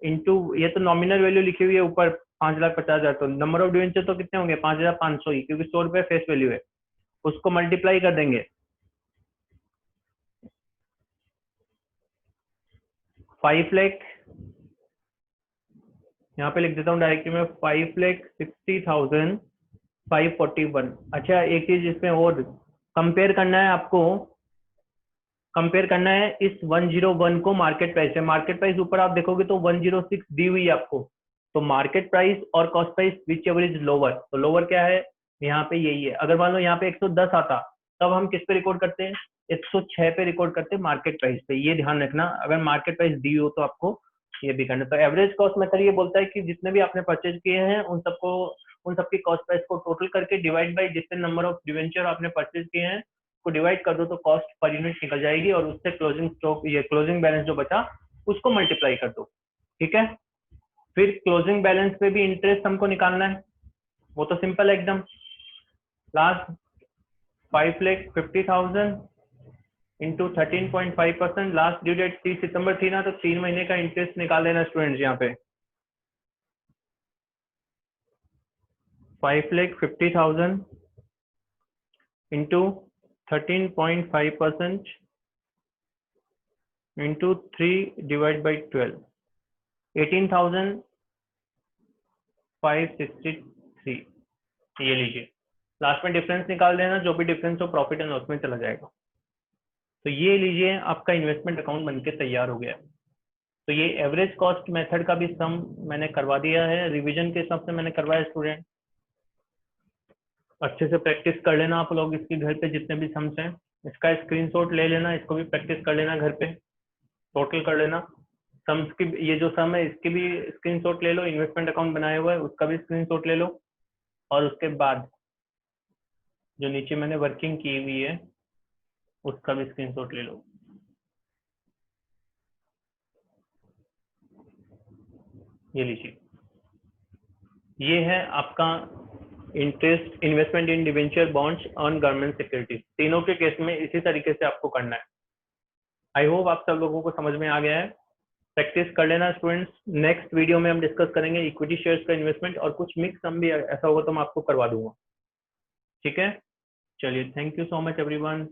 इंटू ये तो नॉमिनल वैल्यू लिखी हुई है ऊपर 5,50,000। तो नंबर ऑफ डिवेंचर तो कितने होंगे, 5,500 ही, क्योंकि 100 रुपए फेस वैल्यू है। उसको मल्टीप्लाई कर देंगे 5 लाख, यहाँ पे लिख देता हूँ डायरेक्टली में 5,60,541। अच्छा, एक चीज इसमें और कंपेयर करना है आपको। कंपेयर करना है इस 101 को मार्केट प्राइस से। मार्केट प्राइस ऊपर आप देखोगे तो 106 दी हुई है आपको। तो मार्केट प्राइस और cost price which ever is lower. तो लोअर क्या है, यहाँ पे यही है। अगर मान लो यहाँ पे 110 आता, तब हम किस पे रिकॉर्ड करते हैं, 106 पे रिकॉर्ड करते हैं मार्केट प्राइस पे। ये ध्यान रखना, अगर मार्केट प्राइस दी हो तो आपको ये भी करना। तो एवरेज कॉस्ट मेथड ये बोलता है कि जितने भी आपने परचेज किए हैं उन सबकी कॉस्ट प्राइस को टोटल करके डिवाइड बाई जितने नंबर ऑफ डिवेंचर आपने परचेज किए हैं को डिवाइड कर दो, तो कॉस्ट पर यूनिट निकल जाएगी। और उससे क्लोजिंग स्टॉक, ये क्लोजिंग बैलेंस जो बचा उसको मल्टीप्लाई कर दो। ठीक है। फिर क्लोजिंग बैलेंस पे भी इंटरेस्ट हमको निकालना है, वो तो सिंपल है एकदम। Last 5,50,000 into 13.5%। Last due date 30 सितंबर थी ना, तो 3 महीने का इंटरेस्ट निकाल लेना स्टूडेंट्स। यहाँ पे 5,50,000 इंटू 13.5% इंटू 3 डिवाइड बाई 12, 18,563। ये लीजिए, लास्ट में डिफरेंस निकाल देना, जो भी डिफरेंस हो प्रॉफिट एंड लॉस में चला जाएगा। तो ये लीजिए, आपका इन्वेस्टमेंट अकाउंट बनके तैयार हो गया। तो ये एवरेज कॉस्ट मेथड का भी सम मैंने करवा दिया है, रिवीजन के हिसाब से मैंने करवाया। स्टूडेंट अच्छे से प्रैक्टिस कर लेना आप लोग इसकी घर पे, जितने भी सम्स हैं इसका स्क्रीनशॉट ले लेना, इसको भी प्रैक्टिस कर लेना घर पे, टोटल कर लेना सम्स की। ये जो सम है इसकी भी स्क्रीनशॉट ले लो, इन्वेस्टमेंट अकाउंट बनाया हुआ है उसका भी स्क्रीनशॉट ले लो, और उसके बाद जो नीचे मैंने वर्किंग की हुई है उसका भी स्क्रीनशॉट ले लो। ये लीजिए, ये है आपका interest investment in debenture bonds on government securities. तीनों के केस में इसी तरीके से आपको करना है। आई होप आप सब लोगों को समझ में आ गया है। प्रैक्टिस कर लेना स्टूडेंट्स। नेक्स्ट वीडियो में हम डिस्कस करेंगे इक्विटी शेयर्स का इन्वेस्टमेंट, और कुछ मिक्स सम भी ऐसा होगा तो मैं आपको करवा दूंगा। ठीक है, चलिए, thank you so much everyone.